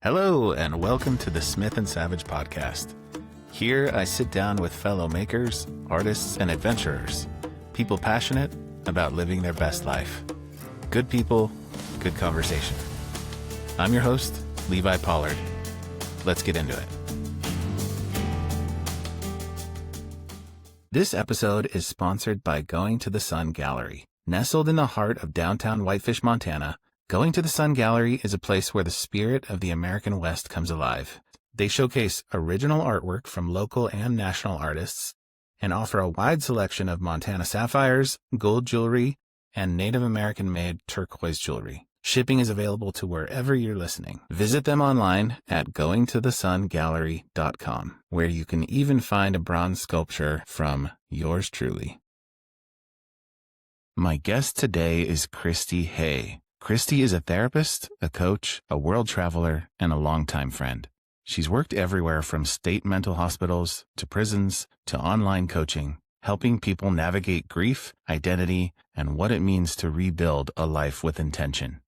Hello, and welcome to the Smith and Savage podcast. Here, I sit down with fellow makers, artists, and adventurers, people passionate about living their best life. Good people, good conversation. I'm your host, Levi Pollard. Let's get into it. This episode is sponsored by Going to the Sun Gallery. Nestled in the heart of downtown Whitefish, Montana, Going to the Sun Gallery is a place where the spirit of the American West comes alive. They showcase original artwork from local and national artists and offer a wide selection of Montana sapphires, gold jewelry, and Native American-made turquoise jewelry. Shipping is available to wherever you're listening. Visit them online at goingtothesungallery.com, where you can even find a bronze sculpture from yours truly. My guest today is Christy Hey. Christy is a therapist, a coach, a world traveler, and a longtime friend. She's worked everywhere from state mental hospitals to prisons to online coaching, helping people navigate grief, identity, and what it means to rebuild a life with intention.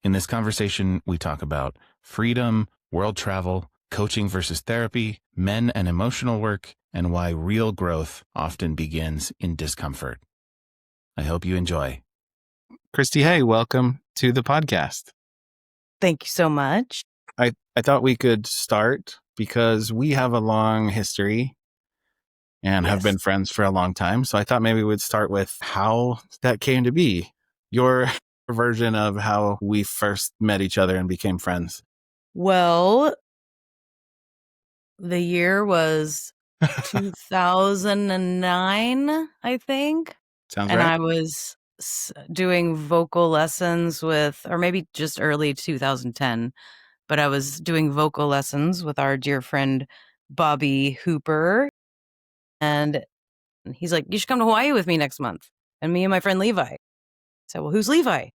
In this conversation, we talk about freedom, world travel, coaching versus therapy, men and emotional work, and why real growth often begins in discomfort. I hope you enjoy. Christy Hey, welcome to the podcast. Thank you so much. I thought we could start because we have a long history and have been friends for a long time. So I thought maybe we'd start with how that came to be, your version of how we first met each other and became friends. Well, the year was 2009, I think. Sounds and right. I was doing vocal lessons with, or maybe just early 2010, but I was doing vocal lessons with our dear friend, Bobby Hooper. And he's like, you should come to Hawaii with me next month. And me and my friend Levi. I said, well, who's Levi?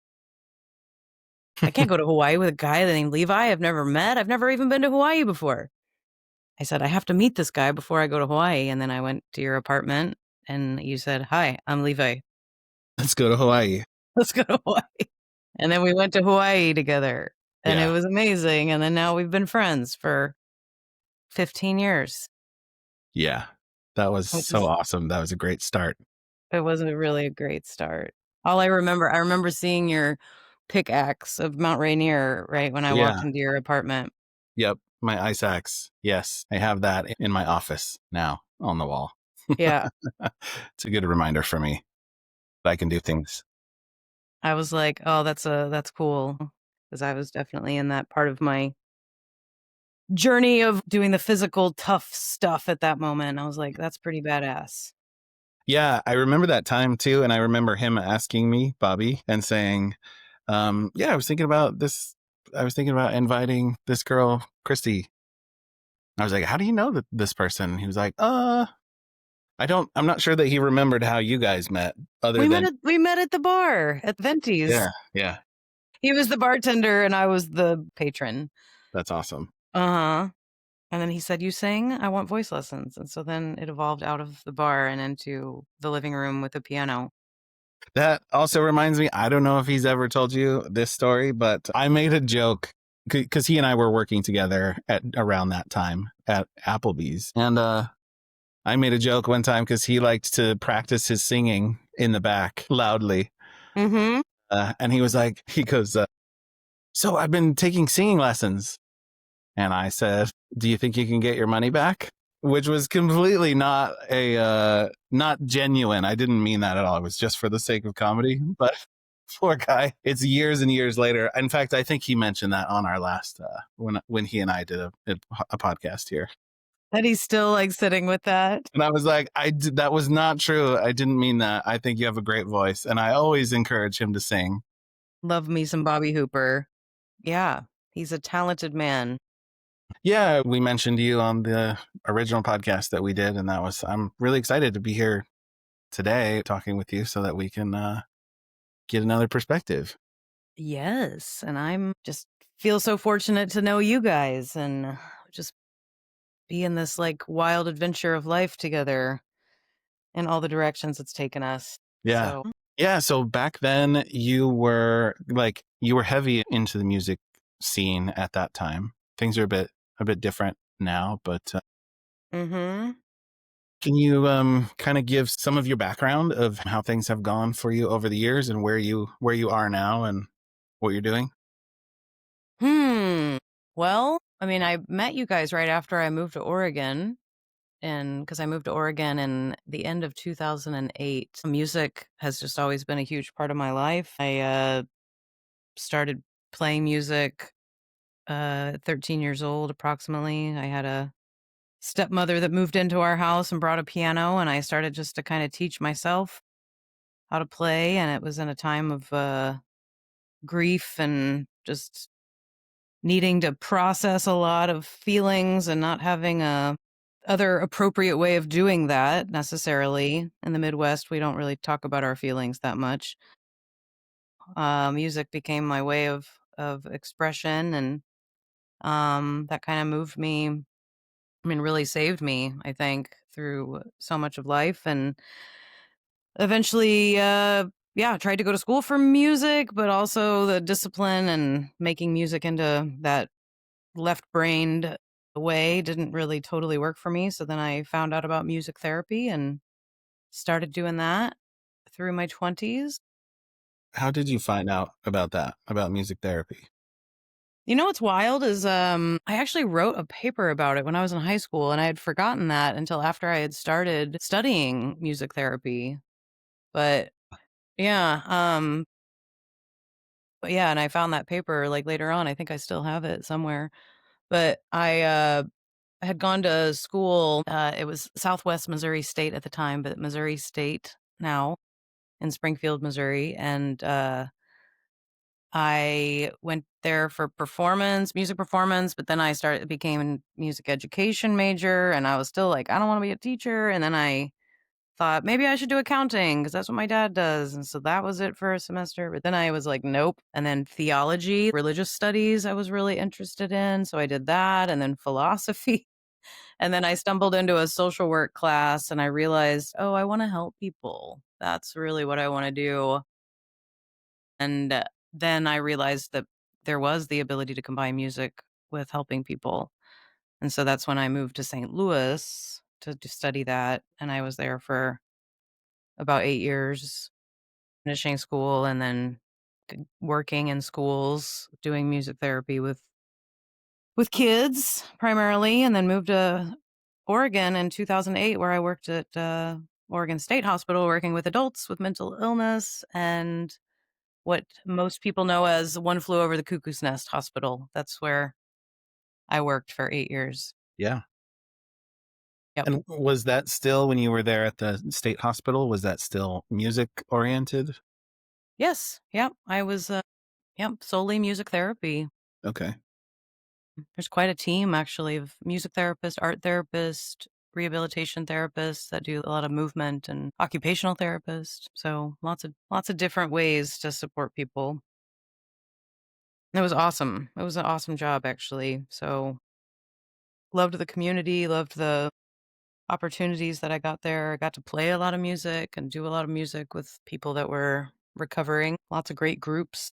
I can't go to Hawaii with a guy named Levi I've never met. I've never even been to Hawaii before. I said, I have to meet this guy before I go to Hawaii. And then I went to your apartment and you said, hi, I'm Levi. Let's go to Hawaii. Let's go to Hawaii. And then we went to Hawaii together and It was amazing. And then now we've been friends for 15 years. Yeah, that was so awesome. That was a great start. It was really a great start. I remember seeing your pickaxe of Mount Rainier, right, when I walked into your apartment. Yep, my ice axe. Yes, I have that in my office now on the wall. Yeah. It's a good reminder for me that I can do things. I was like, oh, that's cool. Because I was definitely in that part of my journey of doing the physical tough stuff at that moment. I was like, that's pretty badass. Yeah, I remember that time too. And I remember him asking me, Bobby, and saying, I was thinking about this. I was thinking about inviting this girl, Christy. I was like, how do you know this person? He was like, I'm not sure that he remembered how you guys met. We met at the bar at Venti's. Yeah. He was the bartender and I was the patron. That's awesome. Uh-huh. And then he said, you sing? I want voice lessons. And so then it evolved out of the bar and into the living room with a piano. That also reminds me, I don't know if he's ever told you this story, but I made a joke because he and I were working together at around that time at Applebee's. And I made a joke one time because he liked to practice his singing in the back loudly. Mm-hmm. And he goes, so I've been taking singing lessons. And I said, do you think you can get your money back? Which was completely not genuine. I didn't mean that at all. It was just for the sake of comedy. But poor guy, it's years and years later. In fact, I think he mentioned that on our last, when he and I did a podcast here. And he's still like sitting with that. And I was like, that was not true. I didn't mean that. I think you have a great voice. And I always encourage him to sing. Love me some Bobby Hooper. Yeah, he's a talented man. Yeah, we mentioned you on the original podcast that we did. And I'm really excited to be here today talking with you so that we can get another perspective. Yes. And I'm just feel so fortunate to know you guys and just be in this like wild adventure of life together in all the directions it's taken us. Yeah. So back then you were heavy into the music scene at that time. Things are a bit different now, but Mm-hmm. can you kind of give some of your background of how things have gone for you over the years and where you are now and what you're doing? Well, I mean, I met you guys right after I moved to Oregon. And because I moved to Oregon in the end of 2008, music has just always been a huge part of my life. I started playing music 13 years old approximately. I had a stepmother that moved into our house and brought a piano, and I started just to kind of teach myself how to play. And it was in a time of grief and just needing to process a lot of feelings and not having a other appropriate way of doing that necessarily. In the Midwest, we don't really talk about our feelings that much. Music became my way of expression, and that kind of moved me. I mean, really saved me, I think, through so much of life, and eventually, yeah, tried to go to school for music, but also the discipline and making music into that left-brained way didn't really totally work for me. So then I found out about music therapy and started doing that through my 20s. How did you find out about that, about music therapy? You know what's wild is I actually wrote a paper about it when I was in high school, and I had forgotten that until after I had started studying music therapy. But yeah, and I found that paper like later on. I think I still have it somewhere. But I had gone to school. It was Southwest Missouri State at the time, but Missouri State now in Springfield, Missouri. And I went there for music performance, but then became a music education major. And I was still like, I don't want to be a teacher. And then I thought maybe I should do accounting because that's what my dad does. And so that was it for a semester. But then I was like, nope. And then theology, religious studies, I was really interested in. So I did that. And then philosophy. And then I stumbled into a social work class and I realized, oh, I want to help people. That's really what I want to do. And then I realized that there was the ability to combine music with helping people. And so that's when I moved to St. Louis to study that. And I was there for about 8 years, finishing school and then working in schools, doing music therapy with kids primarily, and then moved to Oregon in 2008, where I worked at Oregon State Hospital working with adults with mental illness and what most people know as One Flew Over the Cuckoo's Nest Hospital. That's where I worked for 8 years. Yeah. Yep. And was that still when you were there at the state hospital? Was that still music oriented? Yes. Yep. I was, yep, solely music therapy. Okay. There's quite a team actually of music therapists, art therapists, rehabilitation therapists that do a lot of movement and occupational therapists. So lots of different ways to support people. It was awesome. It was an awesome job actually. So loved the community, loved the opportunities that I got there. I got to play a lot of music and do a lot of music with people that were recovering. Lots of great groups.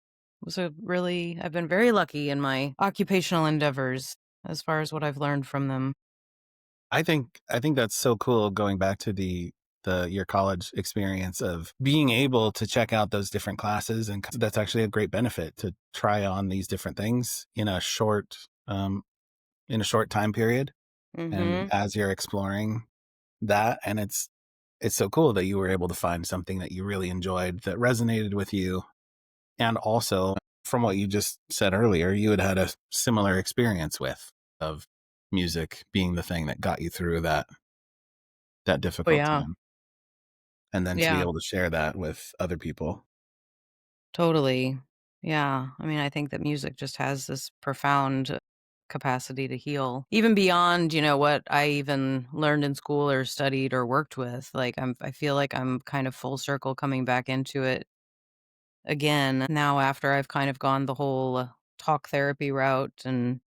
I've been very lucky in my occupational endeavors as far as what I've learned from them. I think that's so cool going back to the your college experience of being able to check out those different classes, and that's actually a great benefit to try on these different things in a short time period. And Mhm. as you're exploring that, and it's so cool that you were able to find something that you really enjoyed that resonated with you. And also, from what you just said earlier, you had a similar experience with of music being the thing that got you through that Oh, difficult yeah. time. And then to be Yeah, able to share that with other people. totally. Yeah. I mean, I think that music just has this profound capacity to heal, even beyond, what I even learned in school or studied or worked with. Like, I feel like I'm kind of full circle coming back into it again now after I've kind of gone the whole talk therapy route and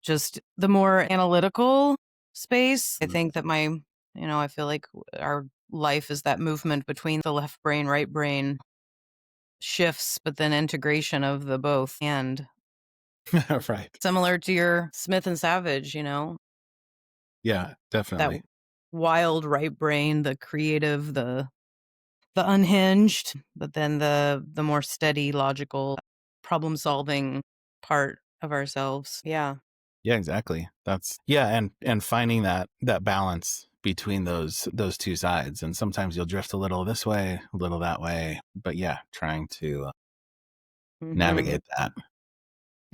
just the more analytical space. I Mm. think that I feel like our life is that movement between the left brain, right brain shifts, but then integration of the both. And Right. Similar to your Smith and Savage, Yeah, that definitely. wild right brain, the creative, the unhinged, but then the more steady, logical, problem solving part of ourselves. Yeah. Yeah, exactly. That's yeah, and finding that balance between those two sides. And sometimes you'll drift a little this way, a little that way. But yeah, trying to Mhm. navigate that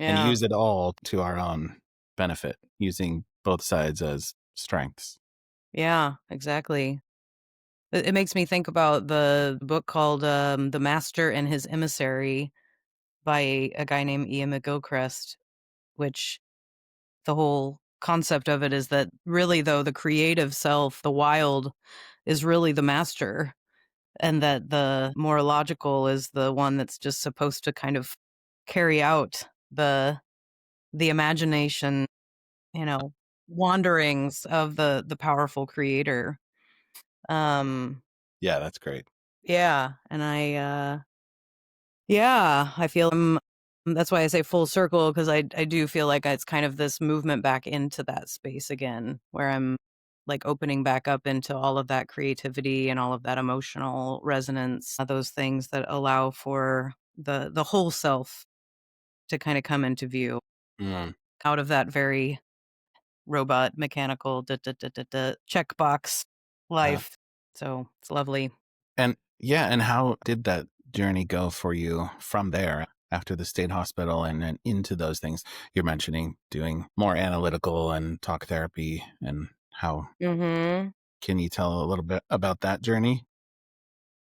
and Yeah. use it all to our own benefit, using both sides as strengths. Yeah, exactly. It makes me think about the book called The Master and His Emissary by a guy named Ian McGilchrist, which the whole concept of it is that really, though, the creative self, the wild, is really the master, and that the more logical is the one that's just supposed to kind of carry out the imagination, you know, wanderings of the powerful creator. Um, Yeah, that's great. yeah, and yeah, I feel that's why I say full circle, because I do feel like it's kind of this movement back into that space again, where I'm like opening back up into all of that creativity and all of that emotional resonance, those things that allow for the whole self to kind of come into view Mm, out of that very robot mechanical checkbox yeah. life. So it's lovely. And yeah, and how did that journey go for you from there after the state hospital and then into those things you're mentioning, doing more analytical and talk therapy, and how Mhm. can you tell a little bit about that journey?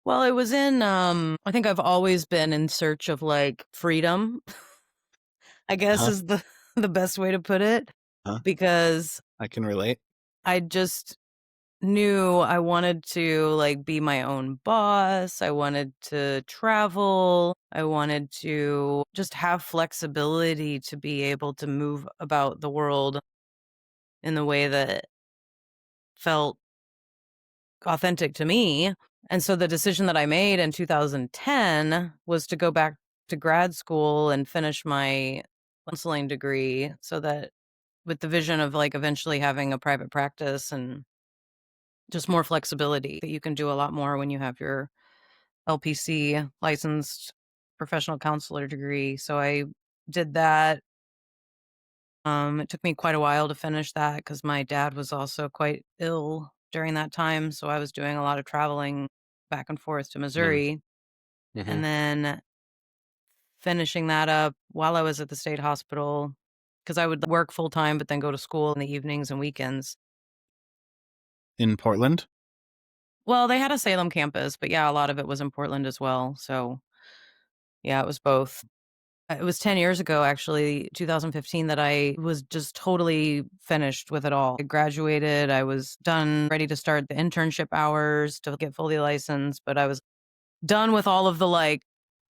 Well, it was in I think I've always been in search of like freedom, I guess Huh? is the the best way to put it, Huh? because I can relate. I just knew I wanted to like be my own boss. I wanted to travel. I wanted to just have flexibility to be able to move about the world in the way that felt authentic to me. And so the decision that I made in 2010 was to go back to grad school and finish my counseling degree, so that with the vision of like eventually having a private practice and just more flexibility, that you can do a lot more when you have your LPC, licensed professional counselor degree. So I did that. It took me quite a while to finish that because my dad was also quite ill during that time. So I was doing a lot of traveling back and forth to Mm, Missouri, hmm. and then finishing that up while I was at the state hospital, because I would work full time, but then go to school in the evenings and weekends. In Portland? Well, they had a Salem campus, but yeah, a lot of it was in Portland as well. So yeah, it was both. It was 10 years ago, actually, 2015, that I was just totally finished with it all. I graduated, I was done, ready to start the internship hours to get fully licensed, but I was done with all of the like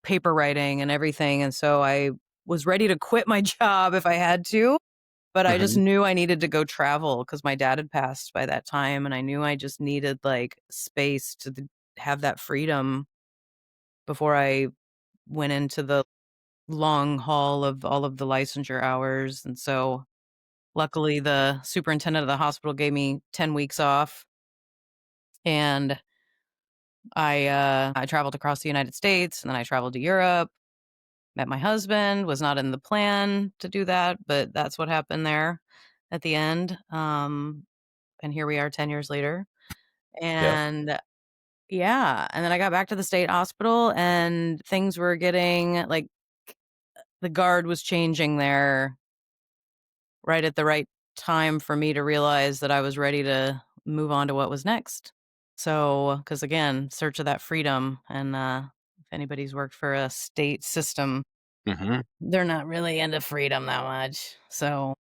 paper writing and everything. And so I was ready to quit my job if I had to, but I just Hmm. knew I needed to go travel because my dad had passed by that time. And I knew I just needed like space to have that freedom before I went into the long haul of all of the licensure hours. And so luckily the superintendent of the hospital gave me 10 weeks off, and I traveled across the United States, and then I traveled to Europe, met my husband, was not in the plan to do that, but that's what happened there at the end. And here we are 10 years later. Yep. And yeah, and then I got back to the state hospital and things were getting like the guard was changing there right at the right time for me to realize that I was ready to move on to what was next. So, because again, search of that freedom. And if anybody's worked for a state system, Hmm. they're not really into freedom that much. So,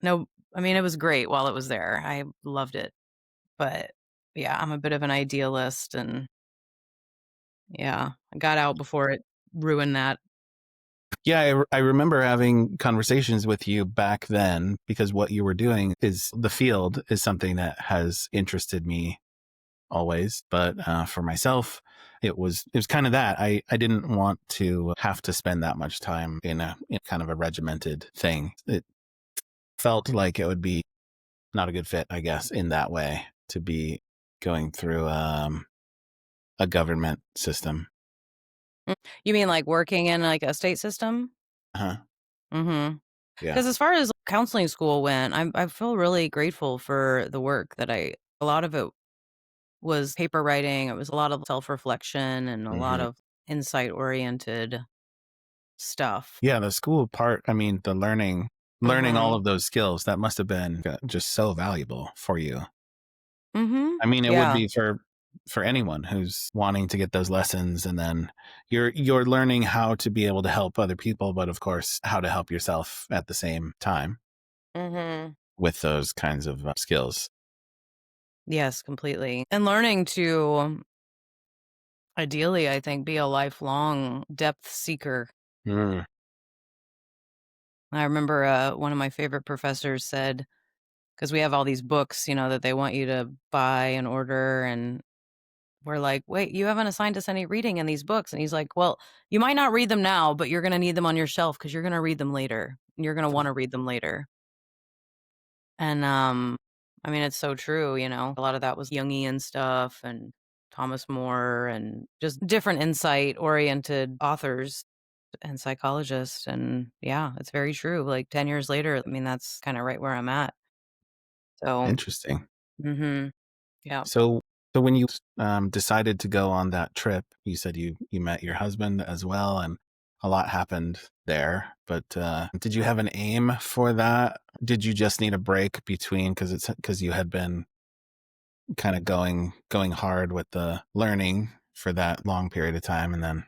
no, I mean, it was great while it was there. I loved it. But yeah, I'm a bit of an idealist. And yeah, I got out before it ruined that. Yeah, I remember having conversations with you back then because what you were doing is the field is something that has interested me always, but for myself, it was kind of that. I didn't want to have to spend that much time in kind of a regimented thing. It felt like it would be not a good fit, I guess, in that way, to be going through a government system. Mm. You mean like working in like a state system? Uh-huh. Mhm. Yeah. Because as far as counseling school went, I feel really grateful for the work that a lot of it was paper writing, it was a lot of self-reflection and a lot Hmm. of insight-oriented stuff. Yeah, the school part, I mean, the learning all Mhm. of those skills, that must have been just so valuable for you. Mhm. I mean, it would Yeah. be for anyone who's wanting to get those lessons, and then you're learning how to be able to help other people, but of course, how to help yourself at the same time Mhm. with those kinds of skills. Yes, completely. And learning to ideally, I think, be a lifelong depth seeker. Mm. I remember, one of my favorite professors said, because we have all these books, that they want you to buy and order, and we're like, "Wait, you haven't assigned us any reading in these books." And he's like, "Well, you might not read them now, but you're gonna need them on your shelf because 'cause you're gonna read them later, and you're gonna wanna read them later." And, I mean, it's so true, A lot of that was Jungian stuff and Thomas More and just different insight-oriented authors and psychologists, and yeah, it's very true, like, 10 years later, I mean, that's kinda right where I'm at. So Interesting. mhm, yeah. So, when you decided to go on that trip, you said you met your husband as well, and a lot happened there. But did you have an aim for that? Did you just need a break between because you had been kind of going hard with the learning for that long period of time, and then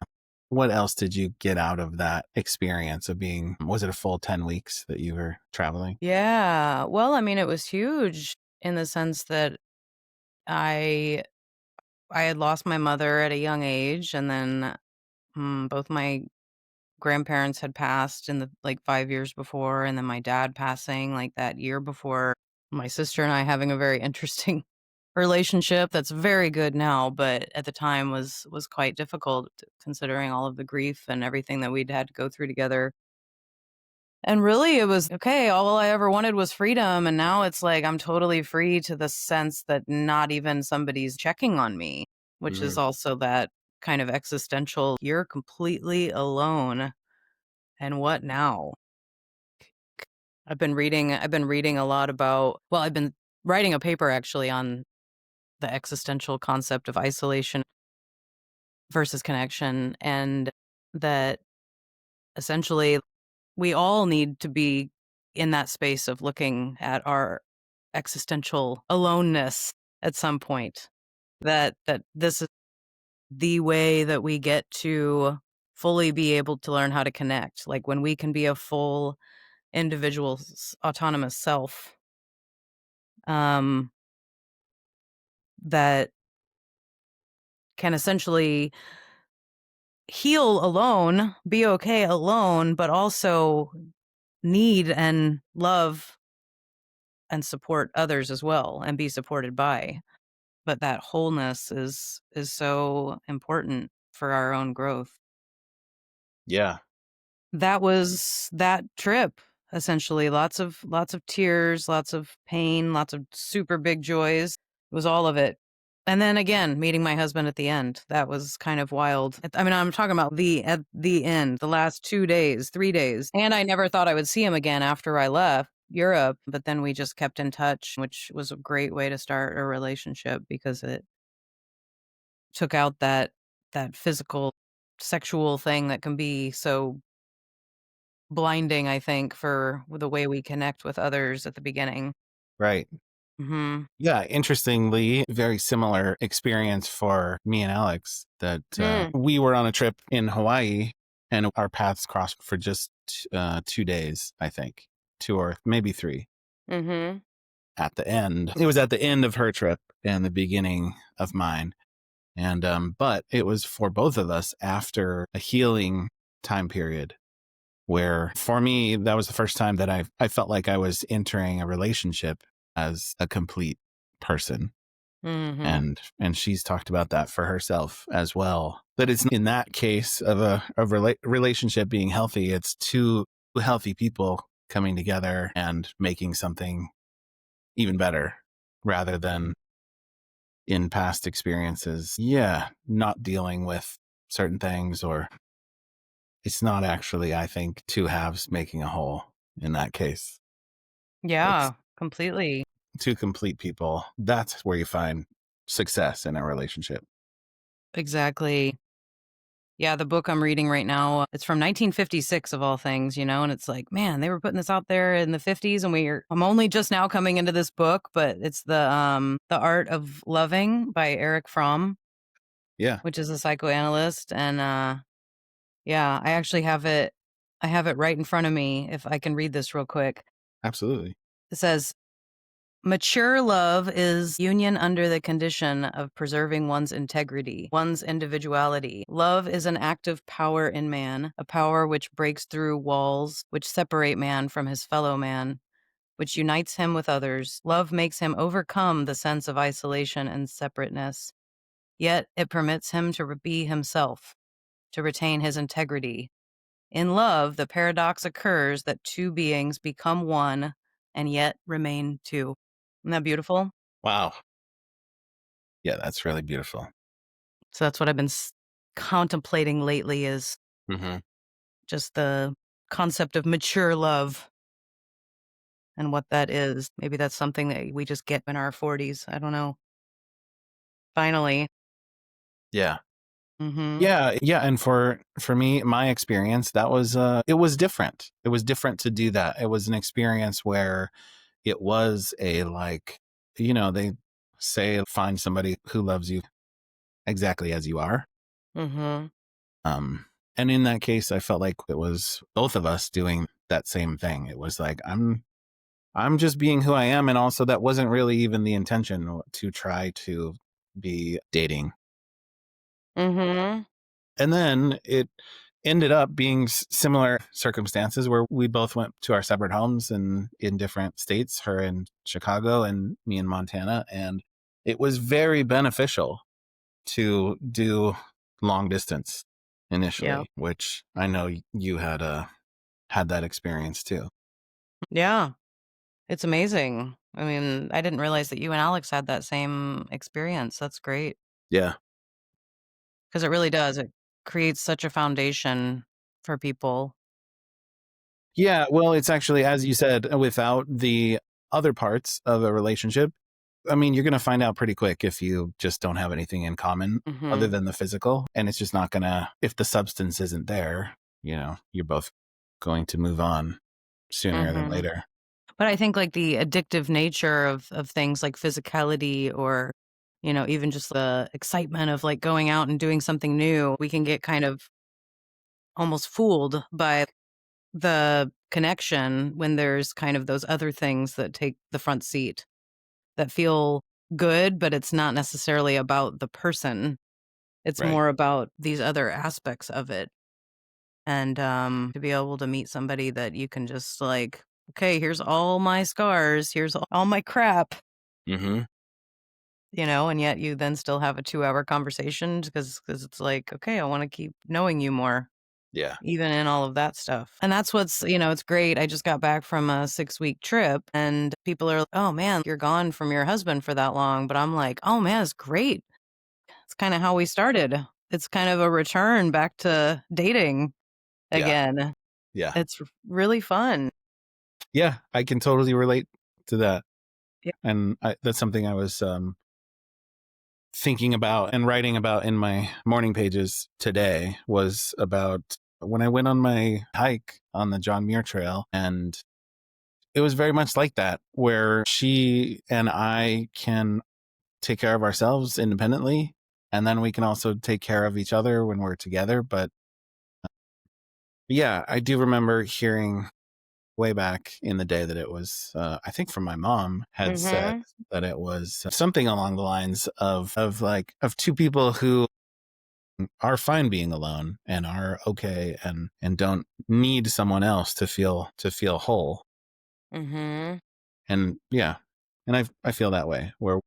what else did you get out of that experience of being? Was it a full 10 weeks that you were traveling? Yeah, well, I mean, it was huge in the sense that I I had lost my mother at a young age, and then, both my grandparents had passed in the like, 5 years before, and then my dad passing, like, that year before. My sister and I having a very interesting relationship that's very good now, but at the time was quite difficult considering all of the grief and everything that we'd had to go through together. And really, it was, okay, all I ever wanted was freedom, and now it's like I'm totally free to the sense that not even somebody's checking on me, which is Mm. also that kind of existential, "You're completely alone, and what now?" I've been reading a lot about, well, I've been writing a paper actually on the existential concept of isolation versus connection, and that essentially we all need to be in that space of looking at our existential aloneness at some point. That this is the way that we get to fully be able to learn how to connect. Like when we can be a full individual autonomous self, um that can essentially heal alone, be okay alone, but also need and love and support others as well and be supported by. But that wholeness is so important for our own growth. Yeah. That was that trip, essentially. Lots of tears, lots of pain, lots of super big joys. It was all of it. And then again, meeting my husband at the end. That was kind of wild. I mean, I'm talking about at the end, the last 2 days, 3 days. And I never thought I would see him again after I left Europe, but then we just kept in touch, which was a great way to start a relationship because it took out that physical sexual thing that can be so blinding, I think, for the way we connect with others at the beginning. Right. Mhm. Yeah, interestingly, very similar experience for me and Alex that Mm. we were on a trip in Hawaii and our paths crossed for just 2 days, I think, 2 or maybe 3 Mhm. at the end. It was at the end of her trip and the beginning of mine. And, but it was for both of us after a healing time period where for me, that was the first time that I felt like I was entering a relationship as a complete person. Mm-hmm. And she's talked about that for herself as well. That it's in that case of relationship being healthy, it's two healthy people coming together and making something even better rather than in past experiences. Yeah, not dealing with certain things, or it's not actually, I think, two halves making a whole in that case. It's Yeah, completely. two complete people. That's where you find success in a relationship. Exactly. Yeah, the book I'm reading right now, it's from 1956 of all things, and it's like, man, they were putting this out there in the 50s and I'm only just now coming into this book, but it's The Art of Loving by Eric Fromm, Yeah, which is a psychoanalyst, and yeah, I have it right in front of me if I can read this real quick. absolutely. It says, mature love is union under the condition of preserving one's integrity, one's individuality. Love is an active power in man, a power which breaks through walls which separate man from his fellow man, which unites him with others. Love makes him overcome the sense of isolation and separateness. Yet it permits him to be himself, to retain his integrity. In love, the paradox occurs that two beings become one and yet remain two. Isn't that beautiful? Wow. Yeah, that's really beautiful. So that's what I've been contemplating lately is Mm-hmm. just the concept of mature love and what that is. Maybe that's something that we just get in our 40s. I don't know. Finally. Yeah. Mhm. Yeah, and for me, my experience, that was it was different. It was different to do that. It was an experience where it was a like, they say find somebody who loves you exactly as you are. Mhm. Um and in that case, I felt like it was both of us doing that same thing. It was like I'm just being who I am, and also that wasn't really even the intention to try to be dating. Mhm. And then it ended up being similar circumstances where we both went to our separate homes and in different states, her in Chicago and me in Montana. And it was very beneficial to do long distance Yeah. initially, which I know you had that experience too. Yeah. It's amazing. I mean, I didn't realize that you and Alex had that same experience. That's great Yeah. because it really does. It creates such a foundation for people. Yeah. Well, it's actually, as you said, without the other parts of a relationship, I mean, you're going to find out pretty quick if you just don't have anything in common other Mhm. than the physical. And it's just not going to, if the substance isn't there, you're both going to move on sooner than Mhm. later. But I think, like, the addictive nature of things like physicality or, even just the excitement of, like, going out and doing something new, we can get kind of almost fooled by the connection when there's kind of those other things that take the front seat that feel good, but it's not necessarily about the person. It's Right. more about these other aspects of it. And, to be able to meet somebody that you can just, like, "Okay, here's all my scars, here's all my crap," Mm-hmm. and yet you then still have a 2-hour conversation because it's like, "Okay, I wanna keep knowing you more." Yeah. Even in all of that stuff. And that's it's great. I just got back from a 6-week trip and people are like, "Oh, man, you're gone from your husband for that long." But I'm like, "Oh, man, it's great." It's kinda how we started. It's kind of a return back to dating Yeah. again. Yeah. It's really fun. Yeah. I can totally relate to that. Yeah. And that's something I was thinking about and writing about in my morning pages today was about when I went on my hike on the John Muir Trail. And it was very much like that, where she and I can take care of ourselves independently. And then we can also take care of each other when we're together. But yeah, I do remember hearing way back in the day that it was, I think from my mom had said Mhm. that it was something along the lines of two people who are fine being alone and are okay and don't need someone else to feel whole. Mhm. And yeah, and I feel that way where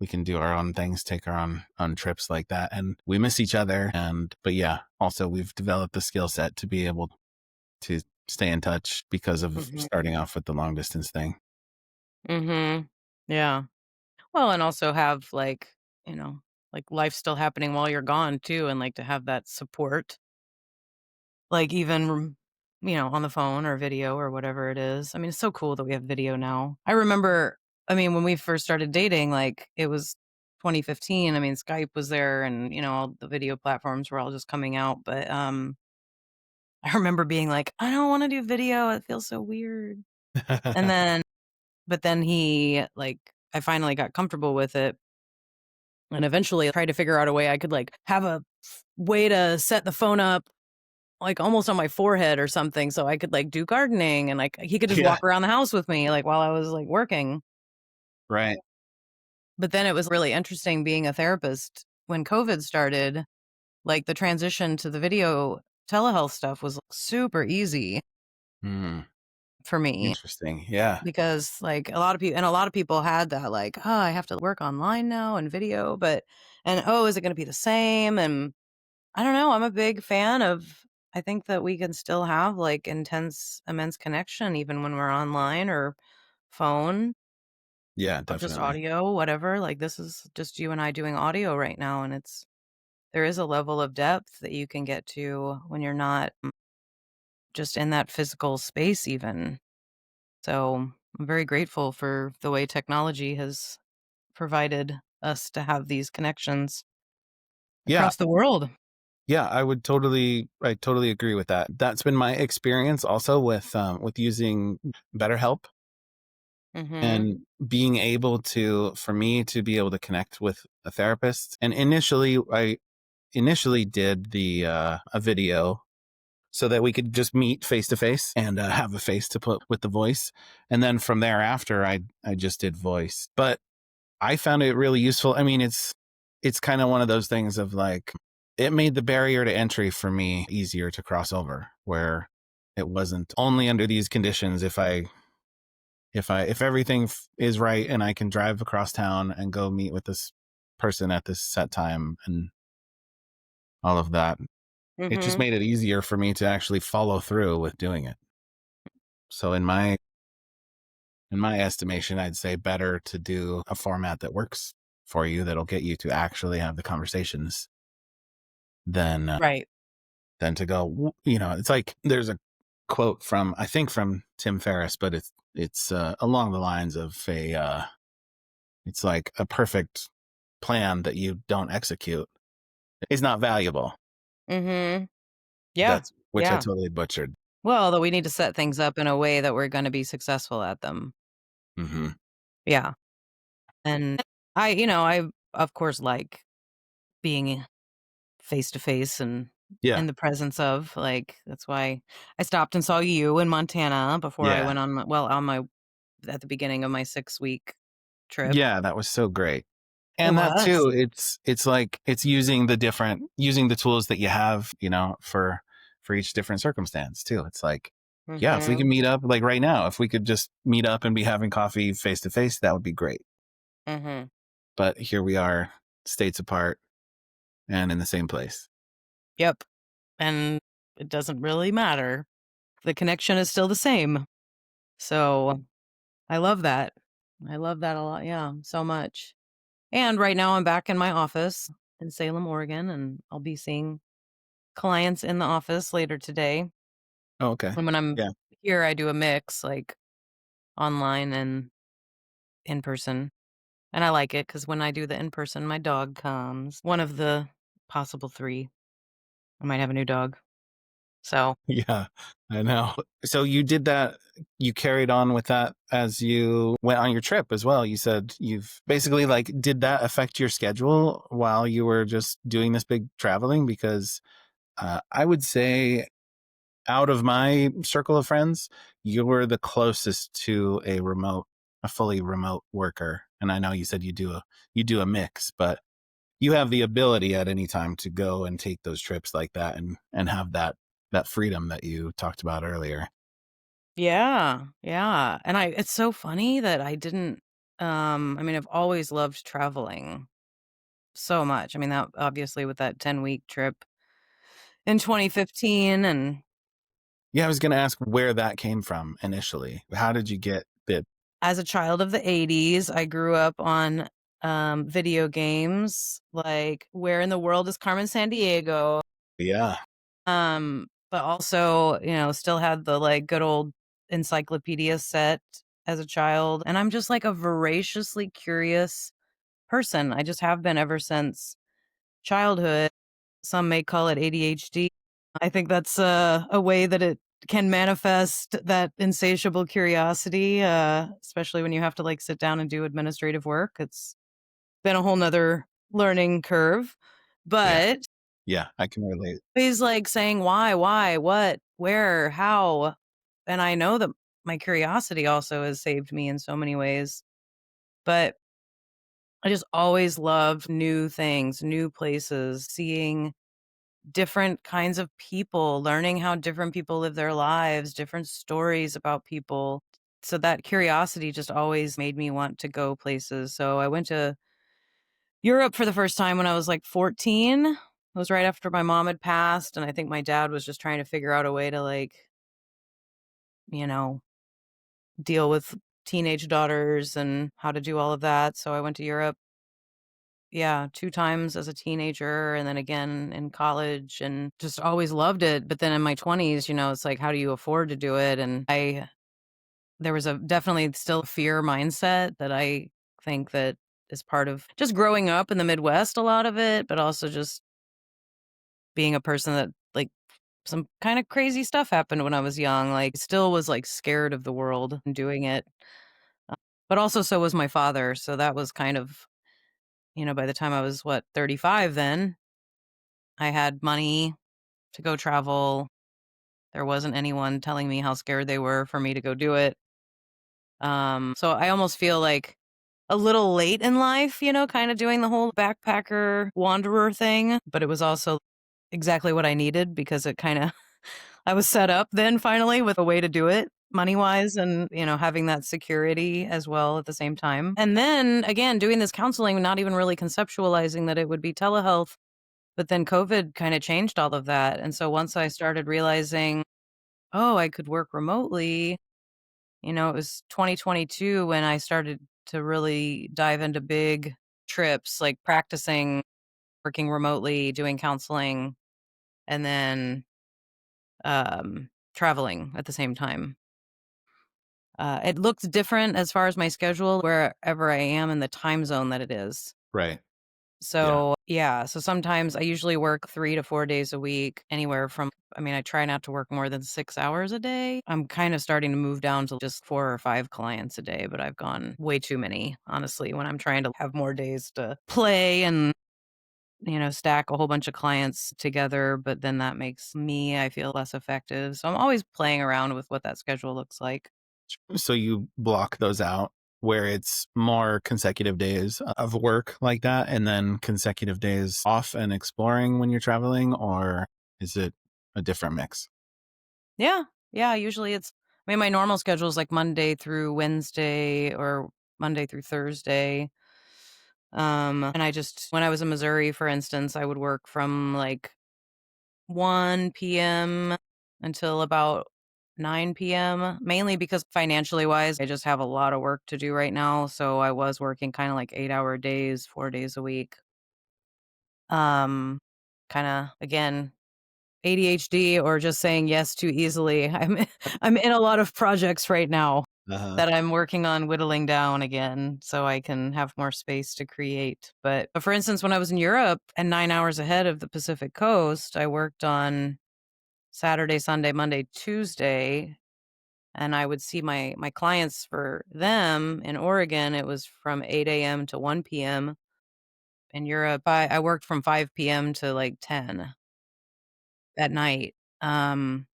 we can do our own things, take our own trips like that. And we miss each other. But yeah, also we've developed the skill set to be able to stay in touch because of Mhm. starting off with the long distance thing. Mhm. Yeah. Well, and also have, like, you know, like, life still happening while you're gone too, and, like, to have that support, like, even, on the phone or video or whatever it is. I mean, it's so cool that we have video now. I remember, I mean, when we first started dating, like, it was 2015. I mean, Skype was there and, all the video platforms were all just coming out, but, I remember being like, "I don't wanna do video, it feels so weird." And then but then I finally got comfortable with it. And eventually I tried to figure out a way I could, like, have a way to set the phone up, like, almost on my forehead or something so I could, like, do gardening and, like, he could just Yeah. walk around the house with me, like, while I was, like, working. Right. But then it was really interesting being a therapist when COVID started, like, the transition to the video telehealth stuff was super easy Mm, for me interesting. Yeah. because, like, a lot of people had that, like, "Oh, I have to work online now and video, but oh, is it gonna be the same?" And I don't know, I'm a big fan of I think that we can still have, like, immense connection even when we're online or phone Yeah, or just definitely. audio, whatever, like, this is just you and I doing audio right now, and there is a level of depth that you can get to when you're not, just in that physical space even. So, I'm very grateful for the way technology has provided us to have these connections Yeah. across the world. Yeah, I totally agree with that. That's been my experience also with using BetterHelp Mhm. and being able to, for me to be able to connect with a therapist. And initially, I initially did a video so that we could just meet face to face and have a face to put with the voice. And then from there after, I just did voice. But I found it really useful. I mean, it's kind of one of those things of like it made the barrier to entry for me easier to cross over, where it wasn't only under these conditions if everything is right and I can drive across town and go meet with this person at this set time and all of that. It just Mhm. made it easier for me to actually follow through with doing it. So in my estimation, I'd say better to do a format that works for you that'll get you to actually have the conversations than Right. than to go. It's like there's a quote from I think from Tim Ferriss, but it's along the lines of it's like a perfect plan that you don't execute is not valuable. Mhm. Yeah. That's which I Yeah. totally butchered. Well, that we need to set things up in a way that we're gonna be successful at them. Hmm. Yeah. And I, of course, like being face to face and Yeah, in the presence of, like, that's why I stopped and saw you in Montana before I yeah, went on my at the beginning of my 6-week trip. yeah. That was so great. It And that was. too, it's like it's using the tools that you have, for each different circumstance too. It's like, yeah, if we Mhm. can meet up like right now, if we could just meet up and be having coffee face to face, that would be great. Mhm. But here we are, states apart and in the same place. Yep. And it doesn't really matter. The connection is still the same. So, I love that. I love that a lot, yeah, so much. And right now I'm back in my office in Salem, Oregon, and I'll be seeing clients in the office later today. Oh, okay. And when I'm Yeah. here, I do a mix, like, online and in person. And I like it because when I do the in person, my dog comes. One of the possible 3. I might have a new dog. So Yeah, I know. So you carried on with that as you went on your trip as well. You said you've basically like, did that affect your schedule while you were just doing this big traveling? Because I would say out of my circle of friends, you were the closest to a fully remote worker. And I know you said you do a mix, but you have the ability at any time to go and take those trips like that and have that freedom that you talked about earlier. yeah, yeah. And it's so funny that I didn't. I mean, I've always loved traveling so much. I mean, that obviously with that 10-week trip in 2015 and Yeah, I was gonna ask where that came from initially. How did you get bit? as a child of the '80s, I grew up on, video games, like, Where in the World is Carmen Sandiego? Yeah, But also, still had the, like, good old encyclopedia set as a child, and I'm just, like, a voraciously curious person. I just have been ever since childhood. Some may call it ADHD. I think that's a way that it can manifest that insatiable curiosity, especially when you have to like sit down and do administrative work. It's been a whole nother learning curve. yeah, But yeah, I can relate. he's like saying, why, what, where, how? And I know that my curiosity also has saved me in so many ways. But I just always loved new things, new places, seeing different kinds of people, learning how different people live their lives, different stories about people. So that curiosity just always made me want to go places. So I went to Europe for the first time when I was like 14. It was right after my mom had passed. And I think my dad was just trying to figure out a way to like, you know, deal with teenage daughters and how to do all of that. So I went to Europe. Yeah, 2 times as a teenager and then again in college and just always loved it, but then in my 20s, it's like, how do you afford to do it? And there was a definitely still a fear mindset that I think that is part of just growing up in the Midwest, a lot of it, but also just being a person that, like, some kinda crazy stuff happened when I was young, like, still was, like, scared of the world and doing it, uh, but also so was my father, so that was kind of by the time I was, 35 then, I had money to go travel. There wasn't anyone telling me how scared they were for me to go do it. So I almost feel like a little late in life, kind of doing the whole backpacker wanderer thing, but it was also exactly what I needed because it kind of I was set up then finally with a way to do it money wise and having that security as well at the same time. And then again doing this counseling, not even really conceptualizing that it would be telehealth, but then COVID kind of changed all of that. And so once I started realizing, oh, I could work remotely, it was 2022 when I started to really dive into big trips, like practicing working remotely, doing counseling, and then traveling at the same time. It looks different as far as my schedule wherever I am in the time zone that it is. Right. Yeah. So, yeah, so sometimes I usually work 3 to 4 days a week, anywhere from I mean, I try not to work more than 6 hours a day. I'm kind of starting to move down to just 4 or 5 clients a day, but I've gone way too many, honestly, when I'm trying to have more days to play and, stack a whole bunch of clients together, but then that makes me, I feel, less effective. So I'm always playing around with what that schedule looks like. So you block those out where it's more consecutive days of work like that and then consecutive days off and exploring when you're traveling, or is it a different mix? Yeah. Yeah, usually I mean, my normal schedule is like Monday through Wednesday or Monday through Thursday. And I just when I was in Missouri, for instance, I would work from like 1 p.m. until about 9 p.m., mainly because financially wise, I just have a lot of work to do right now. So I was working kind of like 8-hour days, 4 days a week. Um, kind of again, ADHD or just saying yes too easily. I'm in a lot of projects right now Uh-huh. that I'm working on whittling down again so I can have more space to create. But for instance, when I was in Europe and 9 hours ahead of the Pacific Coast, I worked on Saturday, Sunday, Monday, Tuesday, and I would see my clients for them in Oregon. It was from 8 a.m. to 1 p.m. In Europe, I worked from 5 p.m. to like 10 at night. Um,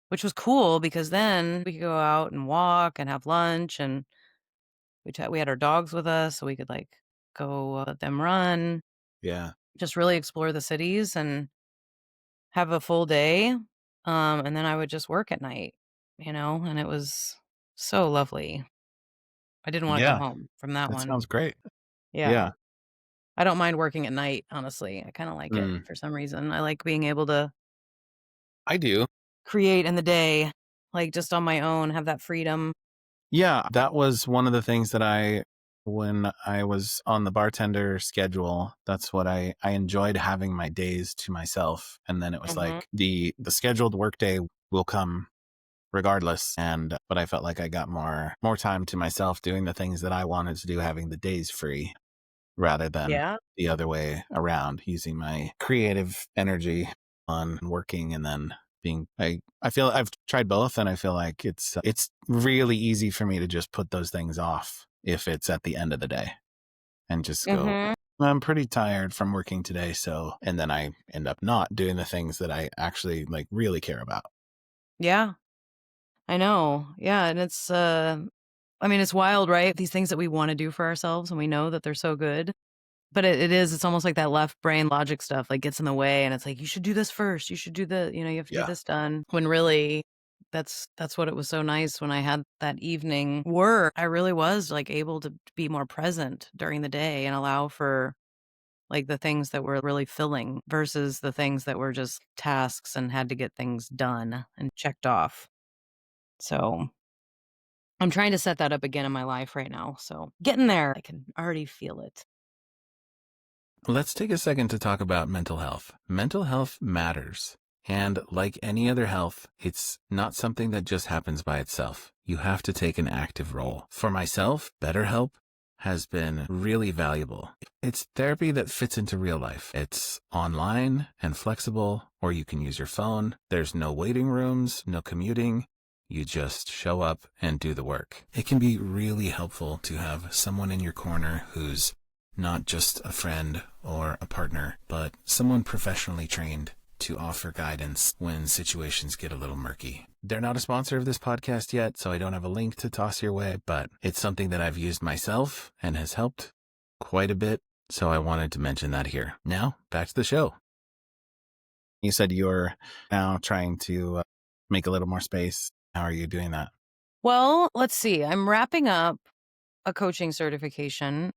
which was cool because then we could go out and walk and have lunch and we had our dogs with us, so we could, like, go, let them run, Yeah. just really explore the cities and have a full day, and then I would just work at night, and it was so lovely. I didn't wanna go Yeah, home from that that one. sounds great. Yeah. Yeah. I don't mind working at night, honestly. I kinda like it Mm. for some reason. I like being able to I do. create in the day, like, just on my own, have that freedom. Yeah, that was one of the things that when I was on the bartender schedule, that's what I enjoyed having my days to myself. And then it was Mhm. like the scheduled workday will come regardless. But I felt like I got more time to myself doing the things that I wanted to do, having the days free rather than Yeah. the other way around, using my creative energy on working and then being I feel I've tried both and I feel like it's really easy for me to just put those things off if it's at the end of the day and just go Mhm. I'm pretty tired from working today, so and then I end up not doing the things that I actually like really care about. Yeah. I know. Yeah, and it's, I mean, it's wild, right? These things that we wanna do for ourselves and we know that they're so good. But it's almost like that left brain logic stuff, like, gets in the way, and it's like, "You should do this first. You should do you have to get Yeah. this done." When really, that's what it was so nice when I had that evening work. I really was, like, able to be more present during the day and allow for, like, the things that were really filling versus the things that were just tasks and had to get things done and checked off. So, I'm trying to set that up again in my life right now, so getting there. I can already feel it. Let's take a second to talk about mental health. Mental health matters. And like any other health, it's not something that just happens by itself. You have to take an active role. For myself, BetterHelp has been really valuable. It's therapy that fits into real life. It's online and flexible, or you can use your phone. There's no waiting rooms, no commuting. You just show up and do the work. It can be really helpful to have someone in your corner who's not just a friend or a partner, but someone professionally trained to offer guidance when situations get a little murky. They're not a sponsor of this podcast yet, so I don't have a link to toss your way, but it's something that I've used myself and has helped quite a bit, so I wanted to mention that here. Now, back to the show. You said you're now trying to make a little more space. How are you doing that? Well, let's see. I'm wrapping up a coaching certification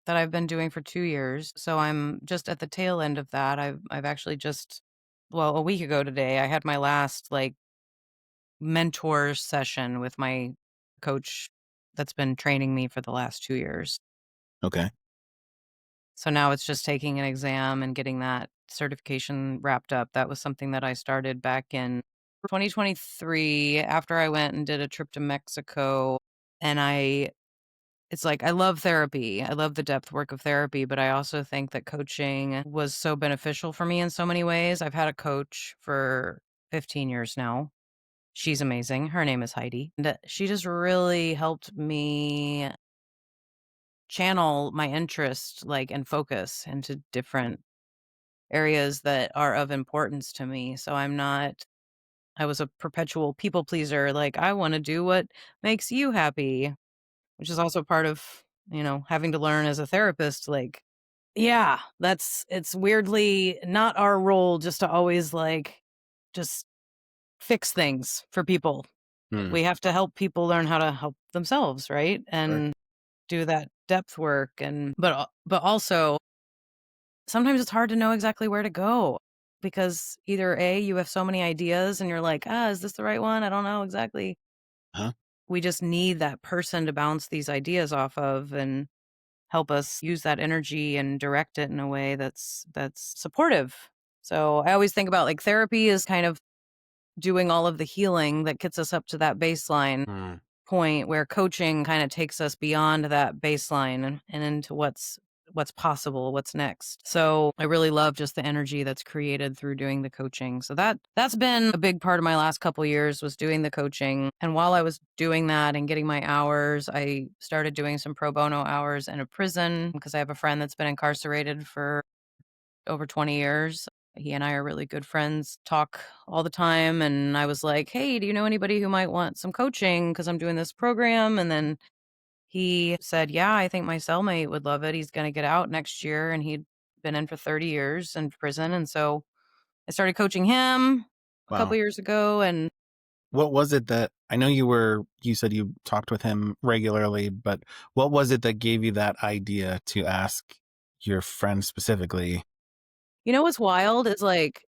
that I've been doing for 2 years, so I'm just at the tail end of that. I've actually just well, a week ago today, I had my last, like, mentor session with my coach that's been training me for the last 2 years. Okay. So now it's just taking an exam and getting that certification wrapped up. That was something that I started back in 2023 after I went and did a trip to Mexico, and it's like I love therapy. I love the depth work of therapy, but I also think that coaching was so beneficial for me in so many ways. I've had a coach for 15 years now. She's amazing. Her name is Heidi. And she just really helped me channel my interest like and focus into different areas that are of importance to me. So I was a perpetual people pleaser. Like I want to do what makes you happy, which is also part of, having to learn as a therapist, like, yeah, it's weirdly not our role just to always like just fix things for people. Hmm. We have to help people learn how to help themselves, right? Sure. And do that depth work but also sometimes it's hard to know exactly where to go because either A, you have so many ideas and you're like, is this the right one? I don't know exactly. Huh? We just need that person to bounce these ideas off of and help us use that energy and direct it in a way that's supportive. So I always think about like therapy is kind of doing all of the healing that gets us up to that baseline Hmm. point where coaching kind of takes us beyond that baseline and into what's possible, what's next. So I really love just the energy that's created through doing the coaching. So that's been a big part of my last couple years was doing the coaching. And while I was doing that and getting my hours, I started doing some pro bono hours in a prison because I have a friend that's been incarcerated for over 20 years. He and I are really good friends, talk all the time. And I was like, hey, do you know anybody who might want some coaching? Because I'm doing this program. And then he said, yeah, I think my cellmate would love it. He's going to get out next year. And he'd been in for 30 years in prison. And so I started coaching him a couple Wow. years ago. And What was it that I know you said you talked with him regularly, but what was it that gave you that idea to ask your friend specifically? You know what's wild is, like,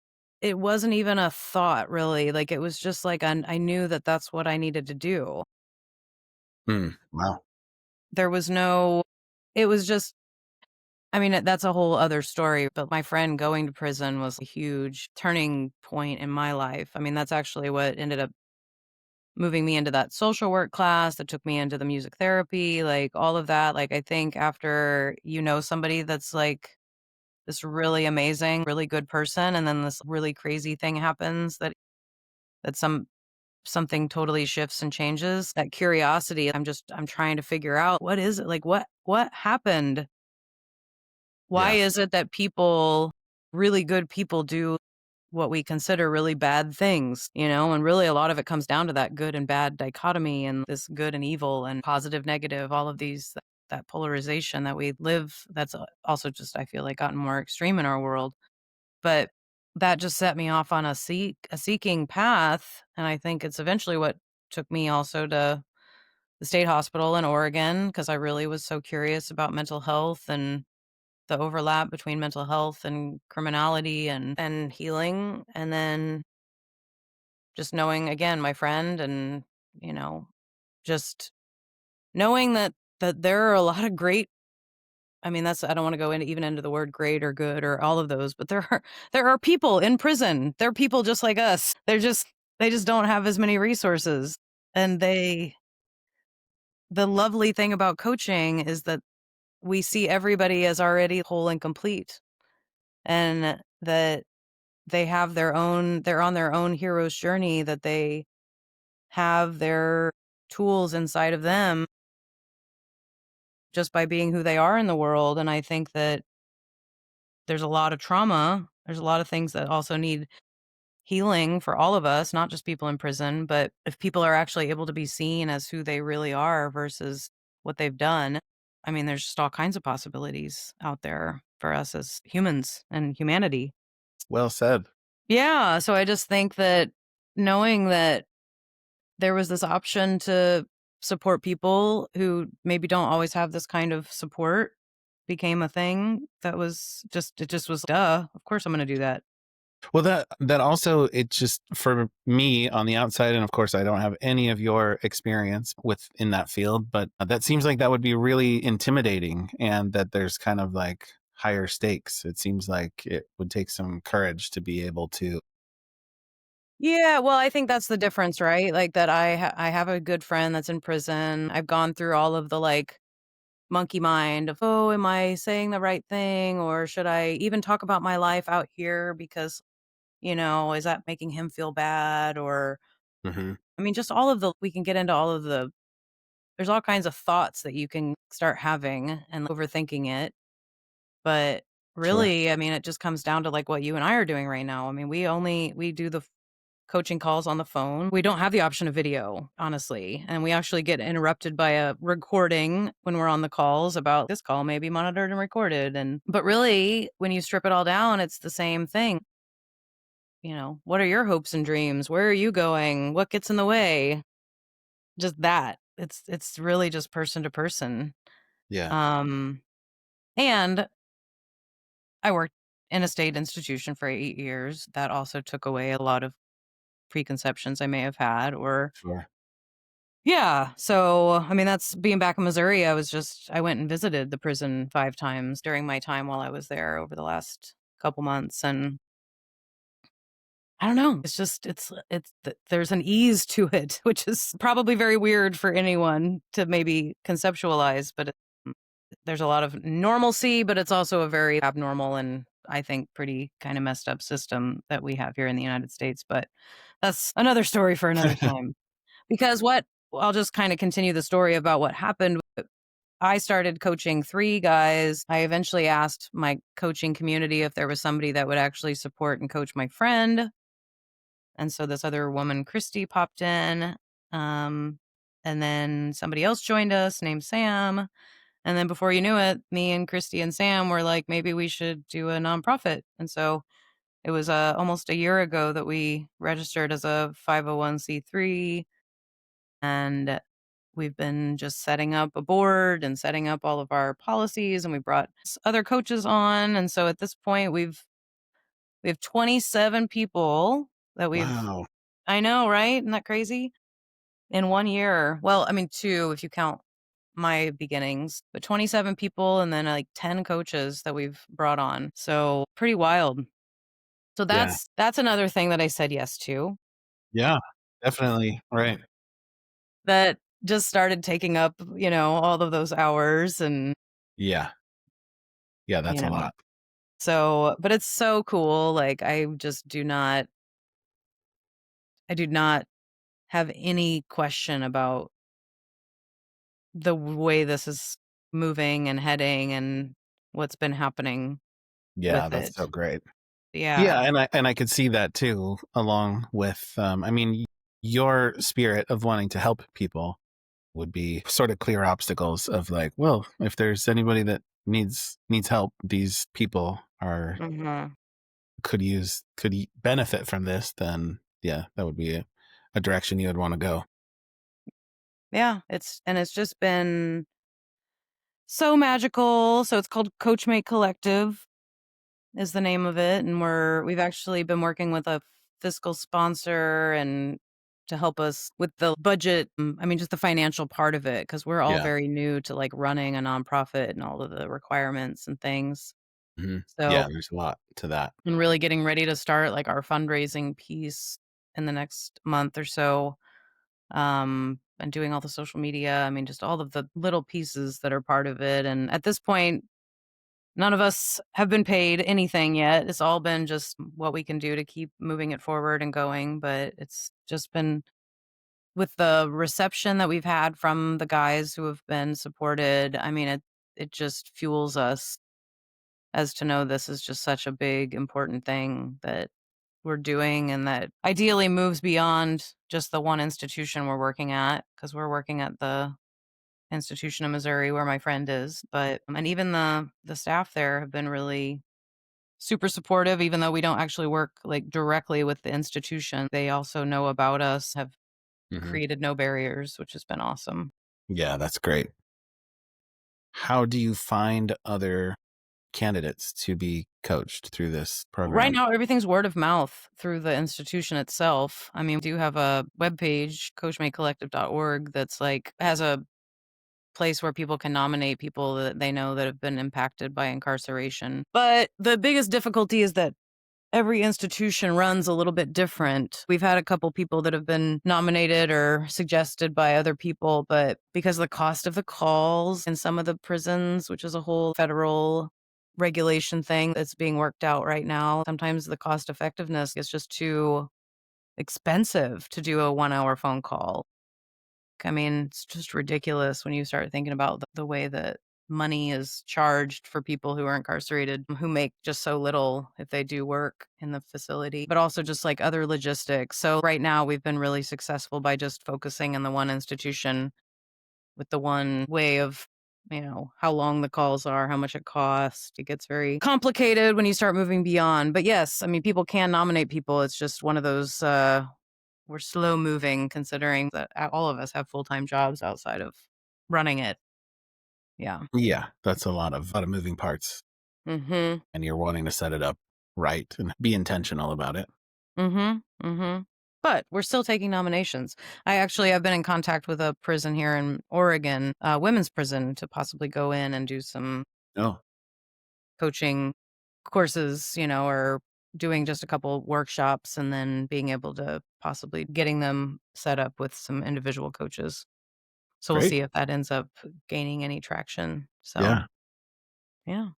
it wasn't even a thought really, like, it was just, like, I knew that that's what I needed to do. Wow. There was no it was just I mean, that's a whole other story, but my friend going to prison was a huge turning point in my life. I mean, that's actually what ended up moving me into that social work class that took me into the music therapy, like, all of that, like, I think after you know somebody that's, like, this really amazing, really good person, and then this really crazy thing happens that something totally shifts and changes, that curiosity, I'm trying to figure out what is it? Like, what happened? Why Yeah. is it that people really good people do what we consider really bad things, you know? And really a lot of it comes down to that good and bad dichotomy and this good and evil and positive, negative, all of these that polarization that we live that's also just I feel like gotten more extreme in our world. But that just set me off on a seeking path, and I think it's eventually what took me also to the state hospital in Oregon because I really was so curious about mental health and the overlap between mental health and criminality and healing, and then just knowing again my friend and, you know, just knowing that there are a lot of great I mean, that's I don't wanna go into even into the word great or good or all of those, but there are people in prison. They're people just like us. They just don't have as many resources, and the lovely thing about coaching is that we see everybody as already whole and complete, and that they're on their own hero's journey, that they have their tools inside of them just by being who they are in the world, and I think that there's a lot of trauma, there's a lot of things that also need healing for all of us, not just people in prison, but if people are actually able to be seen as who they really are versus what they've done, I mean, there's just all kinds of possibilities out there for us as humans and humanity. Well said. Yeah, so I just think that knowing that there was this option to support people who maybe don't always have this kind of support became a thing that was just it just was, "Duh, of course I'm gonna do that." Well, that also it just for me on the outside, and of course I don't have any of your experience within that field, but that seems like that would be really intimidating, and that there's kind of like higher stakes. It seems like it would take some courage to be able to. Yeah, well, I think that's the difference, right? Like, that I have a good friend that's in prison. I've gone through all of the, like, monkey mind of, "Oh, am I saying the right thing, or should I even talk about my life out here because, you know, is that making him feel bad?" Or Mhm. I mean, just all of the we can get into all of the there's all kinds of thoughts that you can start having and overthinking it, but Sure. really, I mean, it just comes down to, like, what you and I are doing right now. I mean, we do the coaching calls on the phone. We don't have the option of video, honestly, and we actually get interrupted by a recording when we're on the calls about this call may be monitored and recorded, and but really, when you strip it all down, it's the same thing. You know, what are your hopes and dreams? Where are you going? What gets in the way? Just that. It's really just person to person. Yeah. Um, and I worked in a state institution for 8 years. That also took away a lot of preconceptions I may have had or Sure. yeah, so, I mean, that's being back in Missouri, I went and visited the prison 5 times during my time while I was there over the last couple months, and I don't know, it's just it's th there's an ease to it, which is probably very weird for anyone to maybe conceptualize, but mm, there's a lot of normalcy, but it's also a very abnormal and, I think, pretty kinda messed up system that we have here in the United States, but that's another story for another time. Because what I'll just kinda continue the story about what happened. I started coaching 3 guys. I eventually asked my coaching community if there was somebody that would actually support and coach my friend, and so this other woman, Christy, popped in, um, and then somebody else joined us named Sam, and then before you knew it, me and Christy and Sam were like, "Maybe we should do a nonprofit," and so It was almost a year ago that we registered as a 501(c)(3), and we've been just setting up a board and setting up all of our policies, and we brought other coaches on. And so at this point, we have 27 people that we've. Wow. I know, right? Isn't that crazy? In 1 year. Well, I mean, 2 if you count my beginnings, but 27 people and then, like, 10 coaches that we've brought on. So, pretty wild. So Yeah. that's another thing that I said yes to, Yeah. Definitely. Right. that just started taking up, all of those hours and, Yeah. Yeah, you that's a know. lot. So, but it's so cool, like, I do not have any question about the way this is moving and heading and what's been happening Yeah, with that's so it. great. Yeah, Yeah. and I could see that too, along with I mean, your spirit of wanting to help people would be sort of clear obstacles of like, well, if there's anybody that needs help, these people are Mhm. benefit from this, then yeah, that would be a direction you would want to go. Yeah, it's just been so magical. So it's called CoachMate Collective is the name of it, and we've actually been working with a fiscal sponsor and to help us with the budget. I mean, just the financial part of it, because we're all Yeah. very new to like running a nonprofit and all of the requirements and things. Hmm. Yeah, So, there's a lot to that. and really getting ready to start like our fundraising piece in the next month or so. And doing all the social media. I mean, just all of the little pieces that are part of it. And at this point, none of us have been paid anything yet. It's all been just what we can do to keep moving it forward and going. But it's just been with the reception that we've had from the guys who have been supported. I mean, it just fuels us as to know this is just such a big, important thing that we're doing and that ideally moves beyond just the one institution we're working at, because we're working at the institution in Missouri where my friend is. But and even the staff there have been really super supportive, even though we don't actually work like directly with the institution. They also know about us, have Hmm. created no barriers, which has been awesome. Yeah, that's great. How do you find other candidates to be coached through this Right program? now, everything's word of mouth through the institution itself. I mean, we do have a webpage, coachmatecollective.org, that's like has a place where people can nominate people that they know that have been impacted by incarceration. But the biggest difficulty is that every institution runs a little bit different. We've had a couple people that have been nominated or suggested by other people, but because of the cost of the calls in some of the prisons, which is a whole federal regulation thing that's being worked out right now, sometimes the cost effectiveness is just too expensive to do a 1 hour phone call. I mean, it's just ridiculous when you start thinking about the way that money is charged for people who are incarcerated who make just so little if they do work in the facility, but also just like other logistics. So, right now, we've been really successful by just focusing in the one institution with the one way of. How long the calls are, how much it costs. It gets very complicated when you start moving beyond. But yes, I mean, people can nominate people. It's just one of those we're slow moving considering that all of us have full-time jobs outside of running it. Yeah. Yeah, that's a lot of moving parts, Mhm. and you're wanting to set it up right and be intentional about it. Mhm. Mhm. But we're still taking nominations. I actually have been in contact with a prison here in Oregon, a women's prison, to possibly go in and do some Oh, coaching courses, or doing just a couple workshops and then being able to possibly getting them set up with some individual coaches. So we'll great. see if that ends up gaining any traction. So, Yeah. yeah.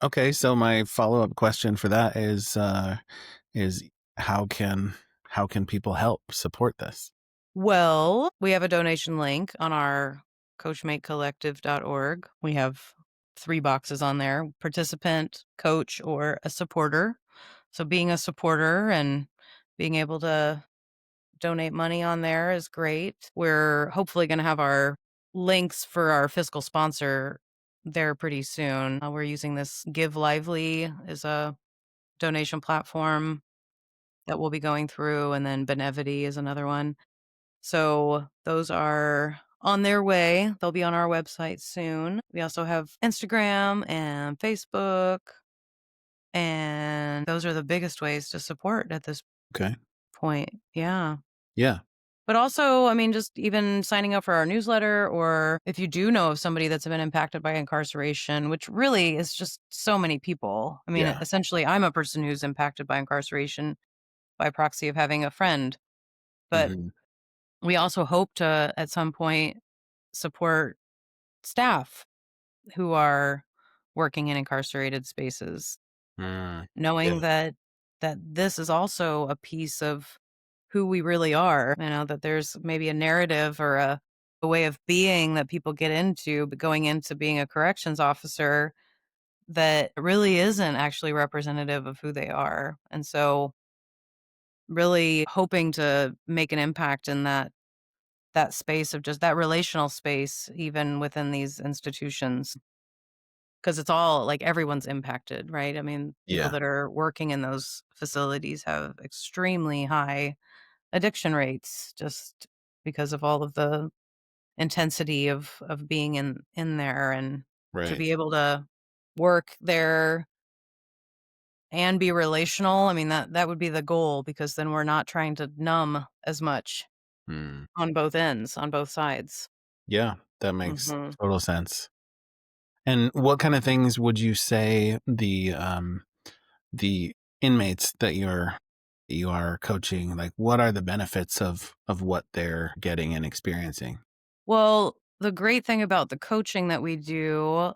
Okay, so my follow-up question for that is how can how can people help support this? Well, we have a donation link on our coachmatecollective.org. We have 3 boxes on there: participant, coach, or a supporter. So being a supporter and being able to donate money on there is great. We're hopefully going to have our links for our fiscal sponsor there pretty soon. We're using this Give Lively is a donation platform that we'll be going through, and then Benevity is another one. So those are on their way. They'll be on our website soon. We also have Instagram and Facebook, and those are the biggest ways to support at this Okay. point. Yeah. Yeah. But also, I mean, just even signing up for our newsletter, or if you do know of somebody that's been impacted by incarceration, which really is just so many people. I mean, Yeah. essentially, I'm a person who's impacted by incarceration by proxy of having a friend. But Mhm. we also hope to, at some point, support staff who are working in incarcerated spaces, Mm. knowing Yeah. that this is also a piece of who we really are, that there's maybe a narrative or a way of being that people get into, but going into being a corrections officer that really isn't actually representative of who they are. And so really hoping to make an impact in that space of just that relational space, even within these institutions. Because it's all like everyone's impacted, right? I mean, people Yeah. that are working in those facilities have extremely high addiction rates just because of all of the intensity of being in there, and to Right. be able to work there and be relational. I mean, that would be the goal, because then we're not trying to numb as much Mm. on both ends, on both sides. Yeah. That makes Mhm. total sense. And what kind of things would you say the inmates that you are coaching, like what are the benefits of what they're getting and experiencing? Well, the great thing about the coaching that we do,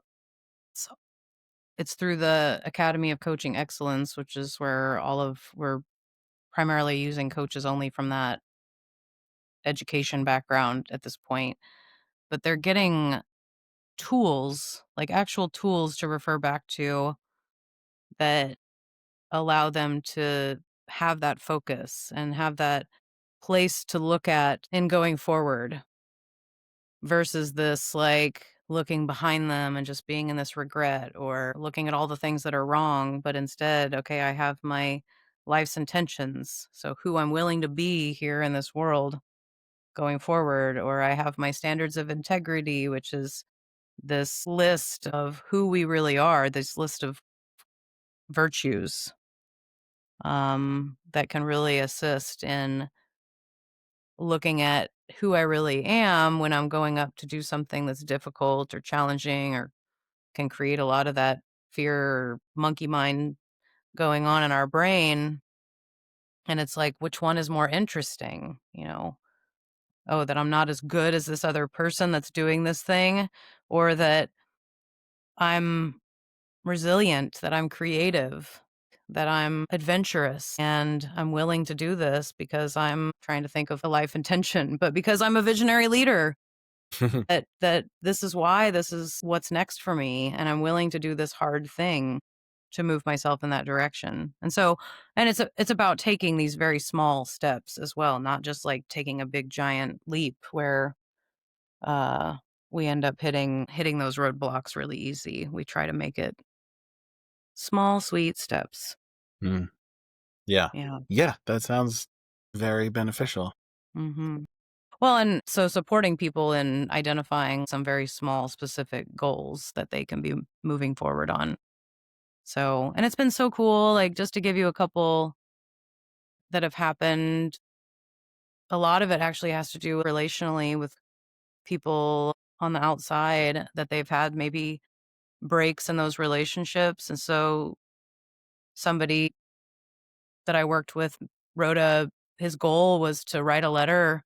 it's it's through the Academy of Coaching Excellence, which is where we're primarily using coaches only from that education background at this point. But they're getting tools, like actual tools to refer back to, that allow them to have that focus and have that place to look at in going forward, versus this like looking behind them and just being in this regret, or looking at all the things that are wrong. But instead, okay, I have my life's intentions. So who I'm willing to be here in this world going forward, or I have my standards of integrity, which is this list of who we really are, this list of virtues that can really assist in looking at who I really am when I'm going up to do something that's difficult or challenging, or can create a lot of that fear or monkey mind going on in our brain. And it's like, which one is more interesting? Oh, that I'm not as good as this other person that's doing this thing, or that I'm resilient, that I'm creative, that I'm adventurous, and I'm willing to do this because I'm trying to think of a life intention, but because I'm a visionary leader, that this is why, this is what's next for me, and I'm willing to do this hard thing to move myself in that direction. And so, and it's about taking these very small steps as well, not just like taking a big giant leap where uh we end up hitting those roadblocks really easy. We try to make it small, sweet steps. Mm. Yeah. Yeah. Yeah, that sounds very beneficial. Mhm. Well, and so supporting people in identifying some very small, specific goals that they can be moving forward on. So, and it's been so cool, like, just to give you a couple that have happened, a lot of it actually has to do relationally with people on the outside, that they've had maybe breaks in those relationships. And so somebody that I worked with wrote his goal was to write a letter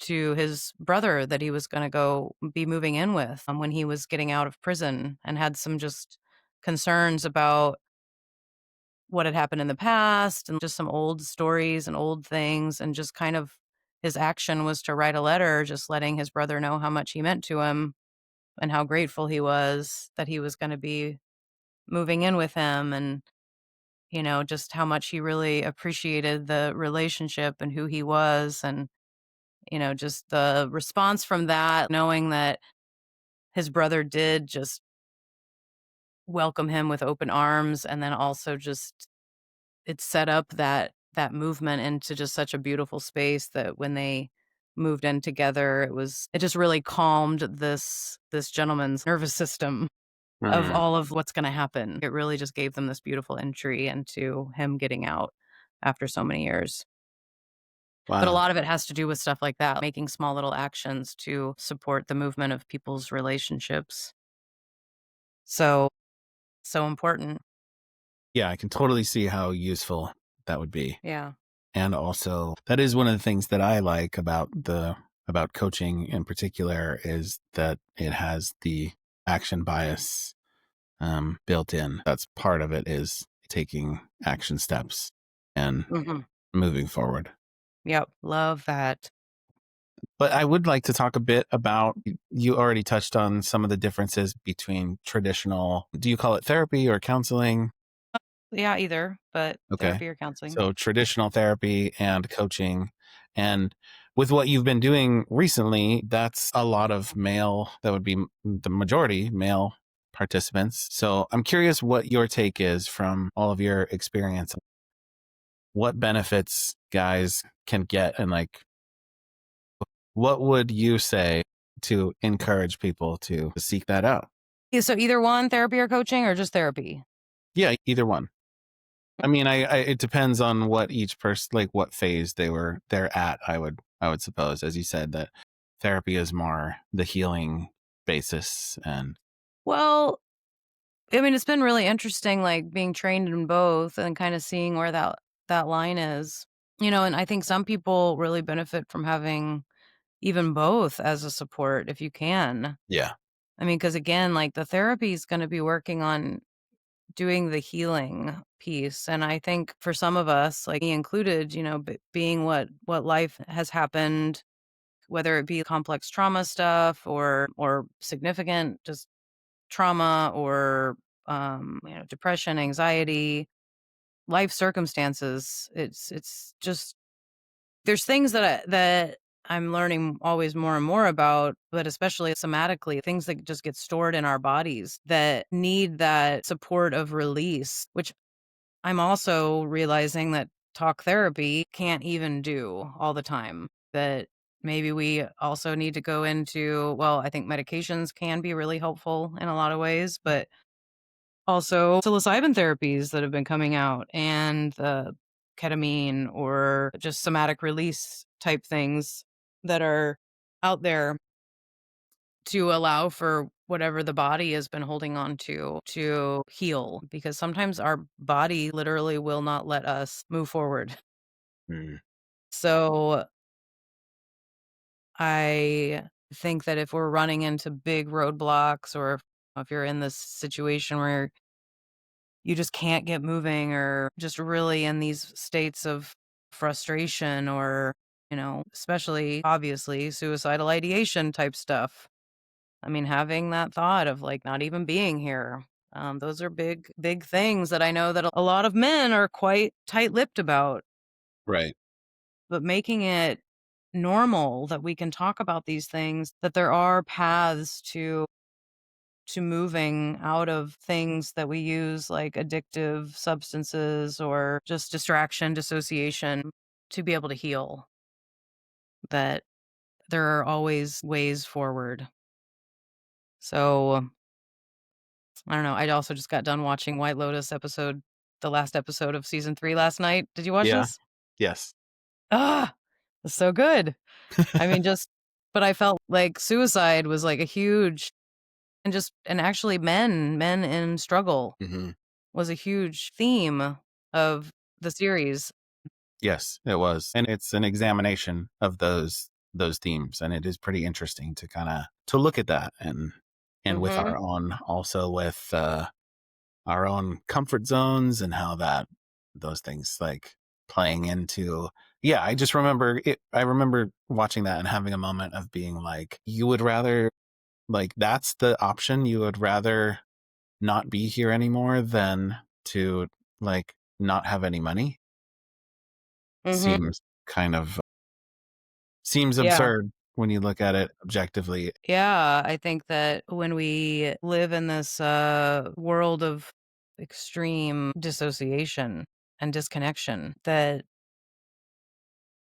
to his brother that he was going to go be moving in with when he was getting out of prison, and had some just concerns about what had happened in the past and just some old stories and old things. And just kind of his action was to write a letter just letting his brother know how much he meant to him and how grateful he was that he was going to be moving in with him, and just how much he really appreciated the relationship and who he was. And just the response from that, knowing that his brother did just welcome him with open arms, and then also just it set up that movement into just such a beautiful space that when they moved in together, it just really calmed this gentleman's nervous system of Mm, all of what's gonna happen. It really just gave them this beautiful entry into him getting out after so many years. But a wow. lot of it has to do with stuff like that, making small little actions to support the movement of people's relationships. So, so important. Yeah, I can totally see how useful that would be. Yeah. And also, that is one of the things that I like about coaching in particular is that it has the action bias built in. That's part of it is taking action steps and Mhm. moving forward. Yep. Love that. But I would like to talk a bit about, you already touched on some of the differences between traditional, do you call it therapy or counseling? Yeah, either, but Okay. therapy or counseling. So traditional therapy and coaching. And with what you've been doing recently, that's a lot of male, that would be the majority male participants. So I'm curious what your take is from all of your experience. What benefits guys can get, and like, what would you say to encourage people to seek that out? Yeah, so either one, therapy or coaching or just therapy? Yeah, either one. I mean, I it depends on what each person, like what phase they're at. I would suppose, as you said, that therapy is more the healing basis, and Well, I mean, it's been really interesting, like, being trained in both and kinda seeing where that line is. And I think some people really benefit from having even both as a support if you can. yeah, I mean, because again, like, the therapy is gonna be working on doing the healing piece, and I think for some of us, like me included, being what life has happened, whether it be complex trauma stuff or significant just trauma or depression, anxiety, life circumstances. It's just there's things that I'm learning always more and more about, but especially somatically, things that just get stored in our bodies that need that support of release, which I'm also realizing that talk therapy can't even do all the time. That maybe we also need to go into, well, I think medications can be really helpful in a lot of ways, but also psilocybin therapies that have been coming out and the ketamine or just somatic release type things that are out there to allow for whatever the body has been holding on to heal, because sometimes our body literally will not let us move forward. mm, So I think that if we're running into big roadblocks, or if you're in this situation where you just can't get moving, or just really in these states of frustration, or especially obviously suicidal ideation type stuff, I mean, having that thought of like not even being here. Those are big, big things that I know that a lot of men are quite tight lipped about, right. but making it normal that we can talk about these things, that there are paths to moving out of things that we use like addictive substances or just distraction, dissociation, to be able to heal, that there are always ways forward. So I don't know. I also just got done watching White Lotus the last episode of season 3 last night. Did you watch Yeah. this? Yes. Ah, it's so good. I mean, but I felt like suicide was like a huge, and actually men in struggle Hmm. was a huge theme of the series. Yes, it was, and it's an examination of those themes, and it is pretty interesting to kind of to look at that, and with Mhm. our own, also with our own comfort zones and how that those things like playing into, yeah, I just remember it, I remember watching that and having a moment of being like, you would rather, like, that's the option, you would rather not be here anymore than to, like, not have any money. Mhm. Seems kind of, seems Yeah. absurd when you look at it objectively. Yeah, I think that when we live in this world of extreme dissociation, and disconnection, that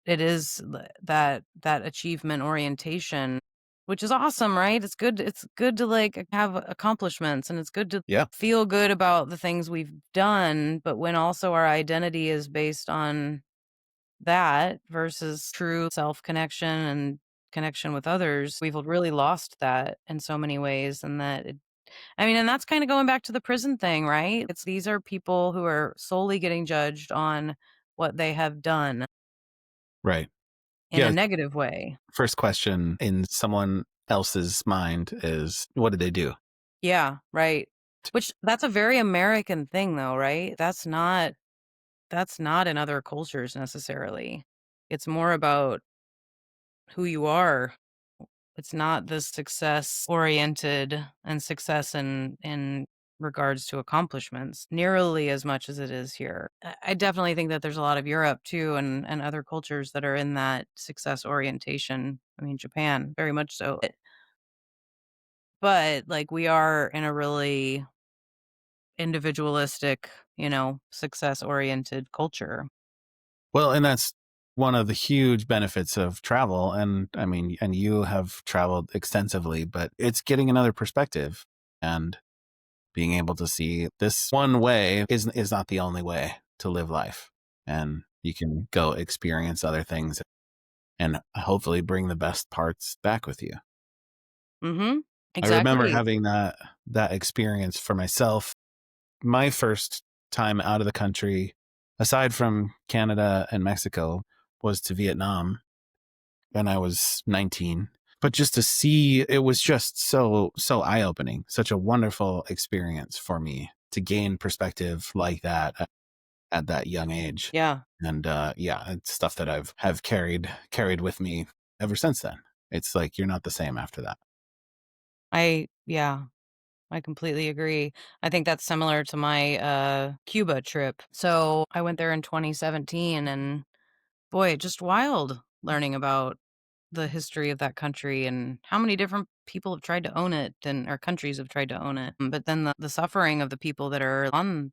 it is that achievement orientation, which is awesome, right? It's good to like have accomplishments, and it's good to Yeah. feel good about the things we've done, but when also our identity is based on that versus true self-connection and connection with others, we've really lost that in so many ways. And and that's kind of going back to the prison thing, right? These are people who are solely getting judged on what they have done Right. in a Yeah. negative way. First question in someone else's mind is, what did they do? Yeah, right. Which that's a very American thing though, right? That's not in other cultures necessarily. It's more about who you are. It's not the success oriented and success in regards to accomplishments nearly as much as it is here. I definitely think that there's a lot of Europe too and other cultures that are in that success orientation. I mean, Japan, very much so. But like we are in a really individualistic, success oriented culture. Well, and that's one of the huge benefits of travel. And I mean, and you have traveled extensively, but it's getting another perspective and being able to see this one way is not the only way to live life. And you can go experience other things and hopefully bring the best parts back with you. Mhm. I remember Exactly. having that experience for myself. My first time out of the country, aside from Canada and Mexico, was to Vietnam when I was 19. But just to see, it was just so eye-opening, such a wonderful experience for me to gain perspective like that at that young age. Yeah. And yeah, it's stuff that have carried with me ever since then. It's like you're not the same after that. Yeah, I completely agree. I think that's similar to my Cuba trip. So I went there in 2017, and boy, just wild learning about the history of that country and how many different people have tried to own it and our countries have tried to own it. But then the suffering of the people that are on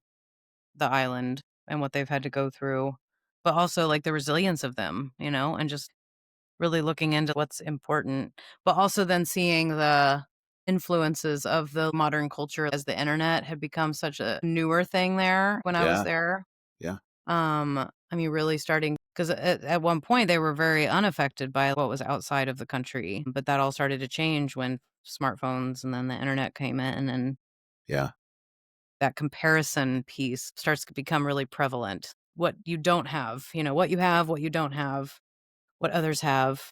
the island and what they've had to go through, but also like the resilience of them, and just really looking into what's important, but also then seeing the influences of the modern culture as the internet had become such a newer thing there when I was Yeah, there. yeah, Really starting because at one point they were very unaffected by what was outside of the country, but that all started to change when smartphones and then the internet came in, and yeah. that comparison piece starts to become really prevalent. What you don't have, what you have, what you don't have, what others have.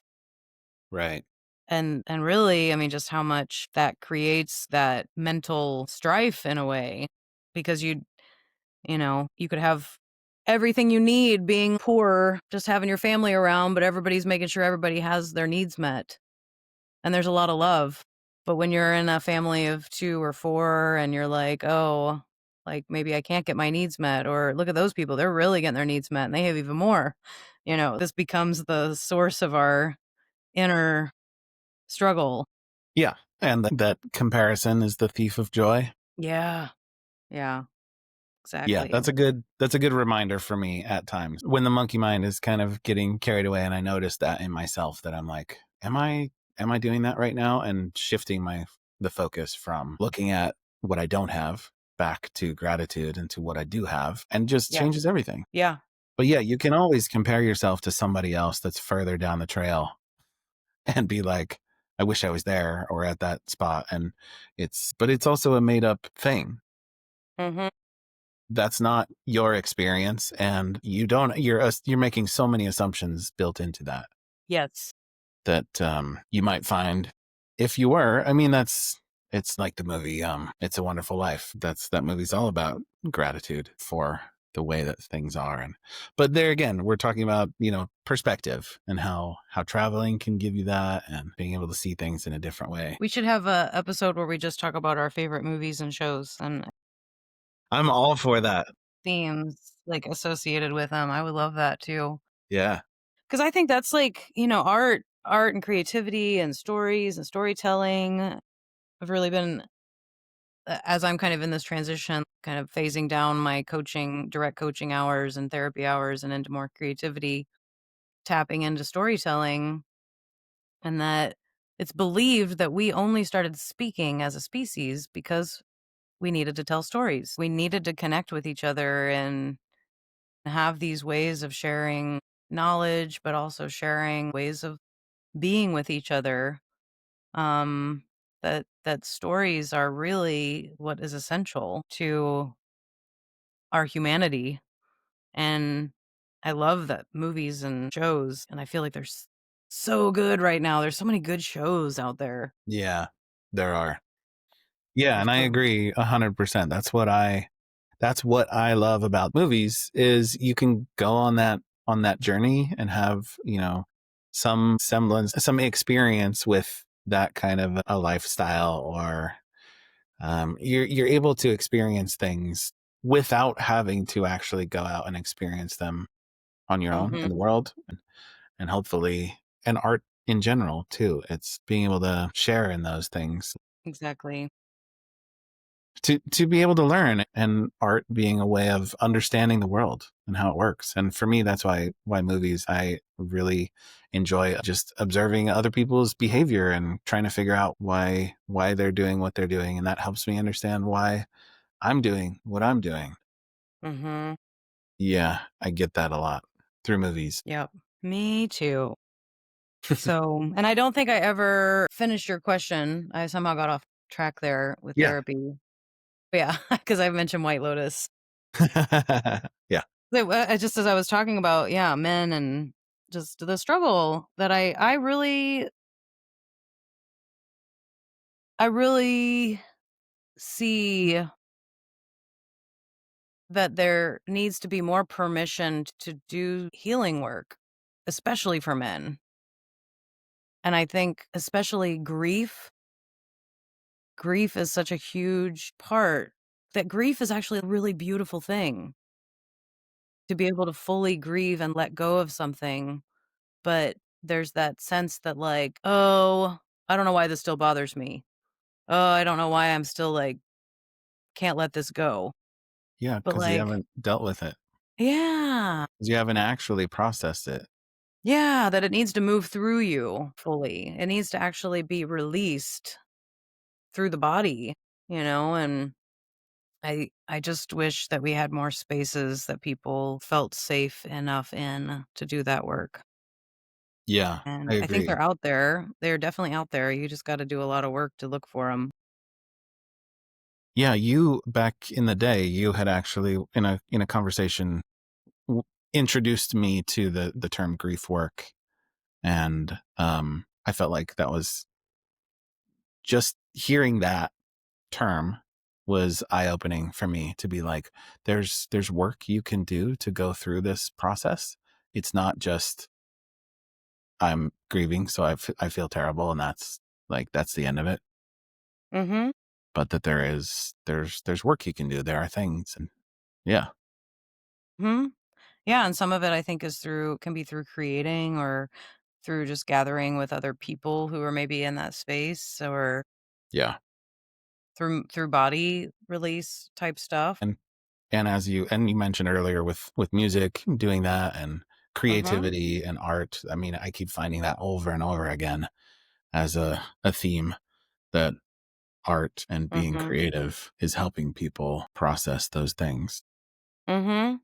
Right. And really, just how much that creates that mental strife in a way, because you could have everything you need being poor, just having your family around, but everybody's making sure everybody has their needs met. And there's a lot of love. But when you're in a family of 2 or 4 and you're like, "Oh, like maybe I can't get my needs met," or "Look at those people, they're really getting their needs met and they have even more." This becomes the source of our inner struggle. Yeah. And that comparison is the thief of joy. Yeah. Yeah, Yeah, exactly. that's a good reminder for me at times when the monkey mind is kind of getting carried away, and I notice that in myself that I'm like, am I doing that right now? And shifting the focus from looking at what I don't have back to gratitude and to what I do have, and just Yeah. changes everything. Yeah. But yeah, you can always compare yourself to somebody else that's further down the trail and be like, I wish I was there or at that spot. And but it's also a made up thing. Mhm. That's not your experience, and you're making so many assumptions built into Yes. that you might find if you were. I mean, it's like the movie It's a Wonderful Life. That movie's all about gratitude for the way that things are. And but there again, we're talking about perspective and how traveling can give you that and being able to see things in a different way. We should have a episode where we just talk about our favorite movies and shows and I'm all for that. themes, like, associated with them. I would love that too. Yeah. Because I think that's like, art and creativity and stories and storytelling have really been as I'm kind of in this transition, kind of phasing down my coaching, direct coaching hours and therapy hours and into more creativity, tapping into storytelling, and that it's believed that we only started speaking as a species because we needed to tell stories. We needed to connect with each other and have these ways of sharing knowledge, but also sharing ways of being with each other. Um, that stories are really what is essential to our humanity. And I love that movies and shows, and I feel like there's so good right now. There's so many good shows out there. Yeah, there are. Yeah, There's and I so agree 100%. That's what I love about movies is you can go on that journey and have, some semblance, some experience with that kind of a lifestyle, or you're able to experience things without having to actually go out and experience them on your own in Mhm, the world, and hopefully, and art in general too. It's being able to share in those things exactly. to be able to learn, and art being a way of understanding the world and how it works. And for me, that's why movies, I really enjoy just observing other people's behavior and trying to figure out why they're doing what they're doing, and that helps me understand why I'm doing what I'm doing. Mhm, Yeah, I get that a lot through movies. yep. Me too. So, and I don't think I ever finished your question. I somehow got off track there with Yeah. therapy. But yeah, because I mentioned White Lotus. Yeah. Just as I was talking about, yeah, men and just the struggle that I really see that there needs to be more permission to do healing work, especially for men. And I think especially grief is such a huge part, that grief is actually a really beautiful thing to be able to fully grieve and let go of something. But there's that sense that, like, oh, I don't know why this still bothers me. Oh, I don't know why I'm still like, can't let this go. Yeah, But because you like, haven't dealt with it. yeah, 'Cause you haven't actually processed it. yeah, that it needs to move through you fully. It needs to actually be released through the body, and I just wish that we had more spaces that people felt safe enough in to do that work. Yeah, I And I think agree. they're out there. They're definitely out there. You just gotta do a lot of work to look for them. Yeah, you back in the day, you had actually in a conversation w- introduced me to the term grief work, and I felt like that was just hearing that term was eye opening for me to be like, there's work you can do to go through this process. It's not just I'm grieving, so I feel terrible, and that's the end of it. Mhm. But that there's work you can do. There are things, and yeah, Mhm. Yeah, and some of it I think is through can be through creating or through just gathering with other people who are maybe in that space or yeah. through body release type stuff. And and you mentioned earlier with music, doing that, and Mhm. creativity and art. I mean, I keep finding that over and over again as a theme, that art and being Mhm. creative is helping people process those things. Mhm.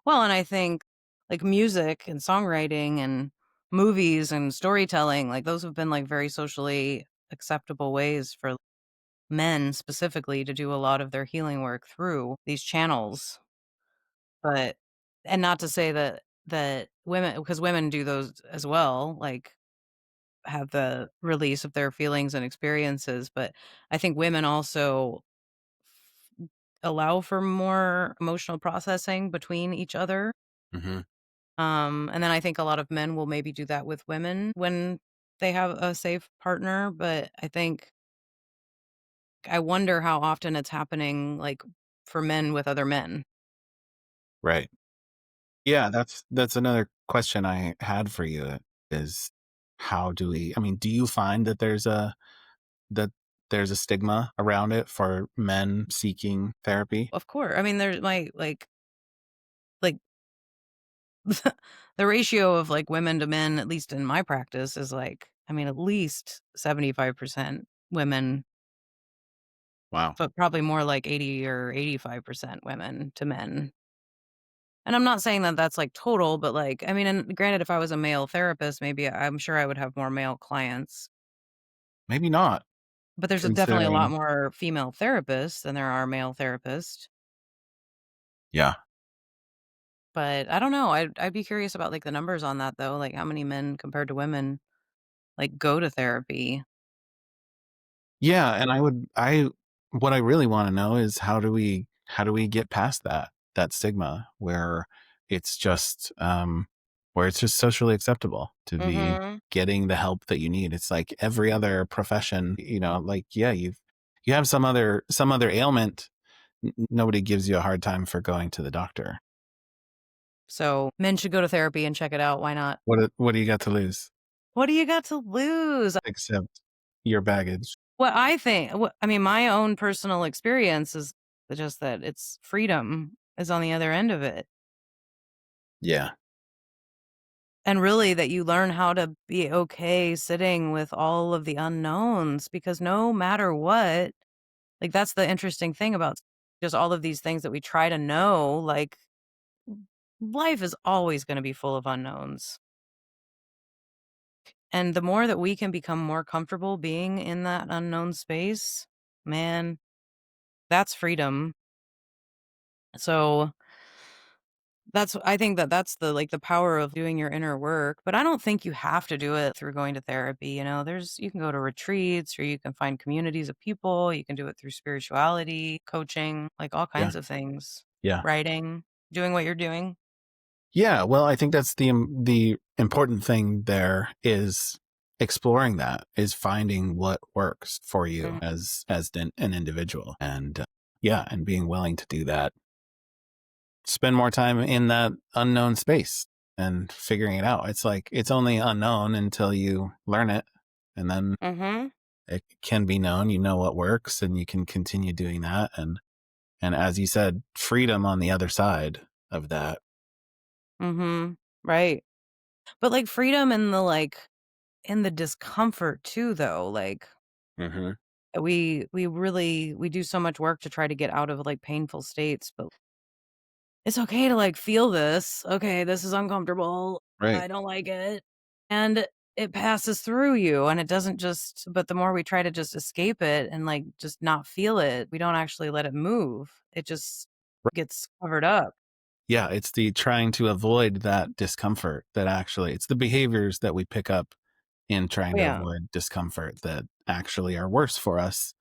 Well, and I think like music and songwriting and movies and storytelling, like those have been like very socially acceptable ways for men specifically to do a lot of their healing work through these channels. But and not to say that women, because women do those as well, like have the release of their feelings and experiences, but I think women also allow for more emotional processing between each other. Hmm. And then I think a lot of men will maybe do that with women when they have a safe partner, but I wonder how often it's happening, like, for men with other men. Right. Yeah, that's another question I had for you, is how do we, I mean, do you find that there's that there's a stigma around it for men seeking therapy? Of course. I mean, there's like the ratio of like women to men, at least in my practice, is like, I mean, at least 75% women, Wow. but probably more like 80 or 85% women to men. And I'm not saying that that's like total, but like, I mean, and granted, if I was a male therapist, maybe I'm sure I would have more male clients. Maybe not, But there's definitely a lot considering. more female therapists than there are male therapists. Yeah. But I don't know. I'd be curious about like the numbers on that though. Like how many men compared to women like go to therapy. Yeah, and what I really wanna know is how do we get past that stigma where it's just socially acceptable to be Mhm. getting the help that you need. It's like every other profession, like, yeah, you have some other ailment, nobody gives you a hard time for going to the doctor. So men should go to therapy and check it out. Why not? What do you got to lose What do you got to lose? except your baggage? What I think, I mean, my own personal experience is just that it's freedom is on the other end of it. Yeah. And really that you learn how to be okay sitting with all of the unknowns because no matter what, like that's the interesting thing about just all of these things that we try to know, like life is always going to be full of unknowns. And the more that we can become more comfortable being in that unknown space, man, that's freedom. So I think that that's the like the power of doing your inner work, but I don't think you have to do it through going to therapy, you can go to retreats or you can find communities of people, you can do it through spirituality, coaching, like all Yeah. kinds of things. Yeah. Writing, doing what you're doing. Yeah, well, I think that's the important thing there is exploring that, is finding what works for you Mhm. as an individual, and yeah, and being willing to do that. Spend more time in that unknown space and figuring it out. It's like it's only unknown until you learn it, and then Mhm. it can be known. You know what works, and you can continue doing that. And as you said, freedom on the other side of that. Mhm. Right. But like freedom in the in the discomfort too though, like Hmm. we do so much work to try to get out of like painful states, but it's okay to like feel this. Okay, this is uncomfortable. Right. I don't like it. And it passes through you and it doesn't just but the more we try to just escape it and like just not feel it, we don't actually let it move. It just gets covered up. Yeah, it's the trying to avoid that discomfort that actually it's the behaviors that we pick up in trying Oh, to yeah, avoid discomfort that actually are worse for us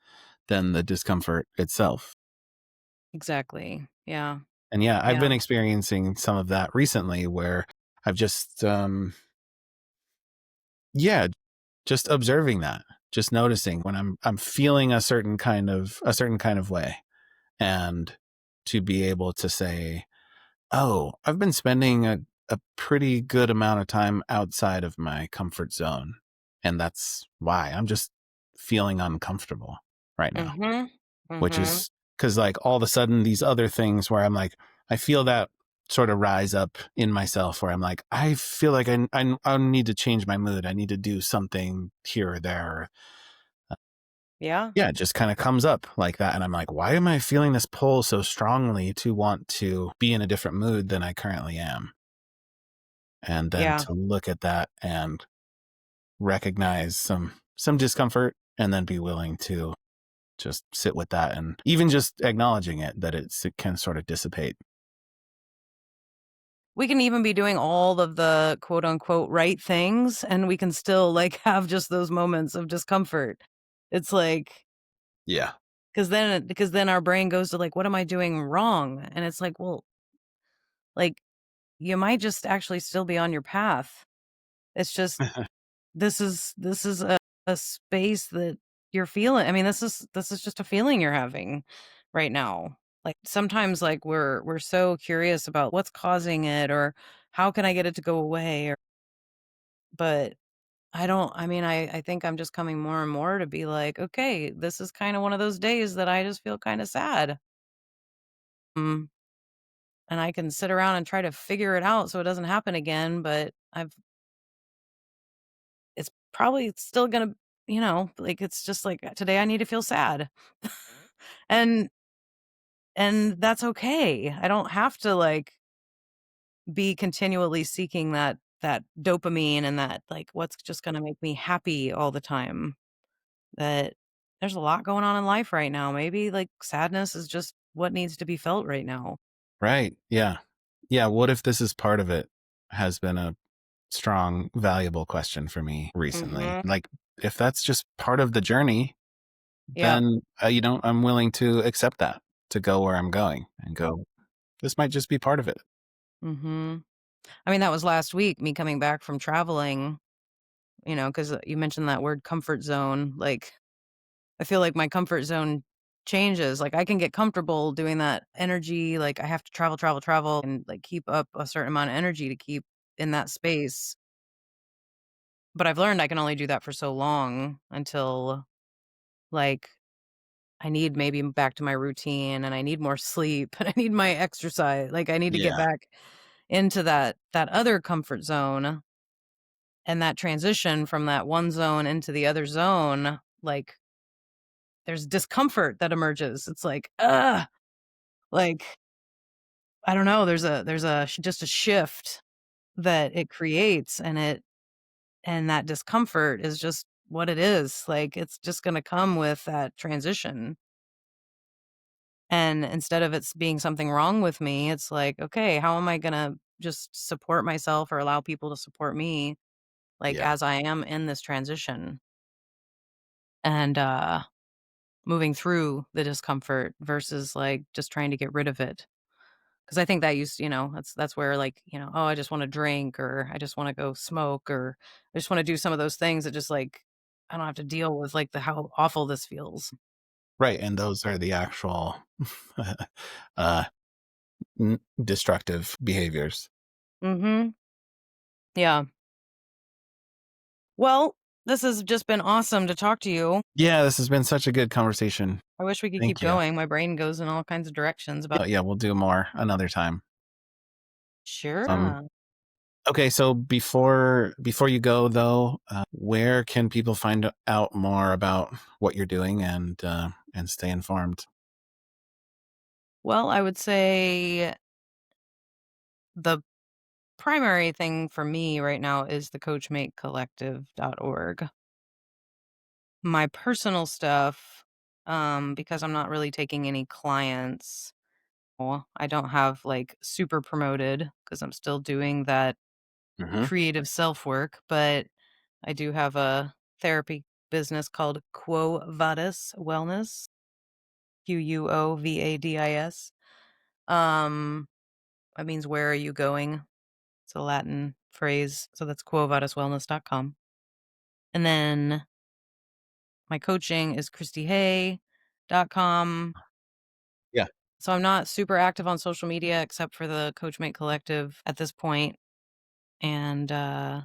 than the discomfort itself. exactly. Yeah. And yeah, I've Yeah. been experiencing some of that recently where I've just yeah, just observing that, just noticing when I'm feeling a certain kind of way, and to be able to say, oh, I've been spending a pretty good amount of time outside of my comfort zone. And that's why I'm just feeling uncomfortable right now, Mhm. which Mhm. is because, like, all of a sudden, these other things where I'm like, I feel that sort of rise up in myself where I'm like, I feel like I need to change my mood. I need to do something here or there. Yeah. Yeah, it just kind of comes up like that. And I'm like, why am I feeling this pull so strongly to want to be in a different mood than I currently am? And then Yeah. to look at that and recognize some discomfort and then be willing to just sit with that, and even just acknowledging it that it can sort of dissipate. We can even be doing all of the quote unquote right things and we can still like have just those moments of discomfort. It's like Yeah. because then our brain goes to like, what am I doing wrong? And it's like, well, like you might just actually still be on your path. It's just this is a space that you're feeling. I mean, this is just a feeling you're having right now. Like sometimes like we're so curious about what's causing it or how can I get it to go away or but I think I'm just coming more and more to be like, okay, this is kind of one of those days that I just feel kind of sad. Mm, and I can sit around and try to figure it out so it doesn't happen again, but it's probably still gonna, like it's just like today I need to feel sad. and and that's okay. I don't have to like be continually seeking that dopamine and that like what's just gonna make me happy all the time. That there's a lot going on in life right now. Maybe like sadness is just what needs to be felt right now. Right. Yeah. Yeah. What if this is part of it? Has been a strong, valuable question for me recently. Mhm. Like, if that's just part of the journey, Yep. then, I'm willing to accept that, to go where I'm going and go, this might just be part of it. Mhm. I mean, that was last week, me coming back from traveling, because you mentioned that word comfort zone. Like, I feel like my comfort zone changes. Like, I can get comfortable doing that energy. Like, I have to travel, travel, travel, and like keep up a certain amount of energy to keep in that space. But I've learned I can only do that for so long until like I need maybe back to my routine and I need more sleep and I need my exercise. Like I need to get Yeah. back into that other comfort zone and that transition from that one zone into the other zone. Like there's discomfort that emerges. It's like I don't know, just a shift that it creates and that discomfort is just what it is. Like it's just going to come with that transition. And instead of it's being something wrong with me, it's like, okay, how am I gonna just support myself or allow people to support me, like, Yeah. as I am in this transition and, moving through the discomfort versus, like, just trying to get rid of it. Because I think that that's where, like, "Oh, I just wanna drink," or "I just wanna go smoke," or "I just wanna do some of those things that just, like, I don't have to deal with, like, the how awful this feels." Right. And those are the actual uh, destructive behaviors. Mhm. Yeah. Well, this has just been awesome to talk to you. Yeah. This has been such a good conversation. I wish we could keep Thank you. going. My brain goes in all kinds of directions about. Yeah. We'll do more another time. Sure. Okay, so before you go though, where can people find out more about what you're doing and stay informed? Well, I would say the primary thing for me right now is the CoachMate Collective.org. My personal stuff, because I'm not really taking any clients, well, I don't have like super promoted because I'm still doing that Hmm. creative self work, but I do have a therapy business called Quo Vadis Wellness. Quo Vadis. Um, that means where are you going? It's a Latin phrase. So that's quovadiswellness.com. And then my coaching is ChristyHey.com. Yeah. So I'm not super active on social media except for the CoachMate Collective at this point, and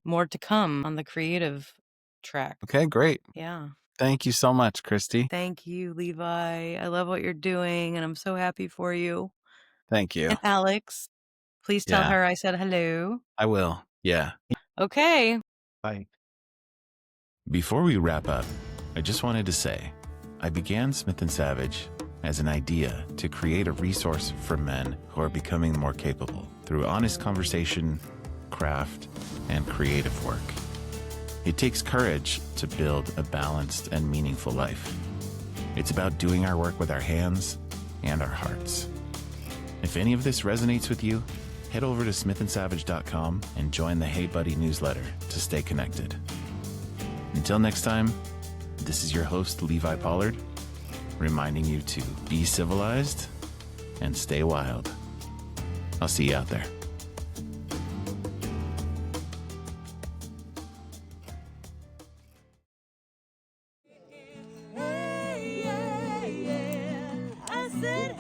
more to come on the creative track. Okay, great. Yeah. Thank you so much, Christy. Thank you, Levi. I love what you're doing, and I'm so happy for you. Thank you. And Alex, please tell Yeah, her I said hello. I will. Yeah. Okay. Bye. Before we wrap up, I just wanted to say I began Smith & Savage as an idea to create a resource for men who are becoming more capable through honest conversation, craft, and creative work. It takes courage to build a balanced and meaningful life. It's about doing our work with our hands and our hearts. If any of this resonates with you, head over to smithandsavage.com and join the Hey Buddy newsletter to stay connected. Until next time, this is your host, Levi Pollard, reminding you to be civilized and stay wild. I'll see you out there. Hey, yeah, yeah. I said,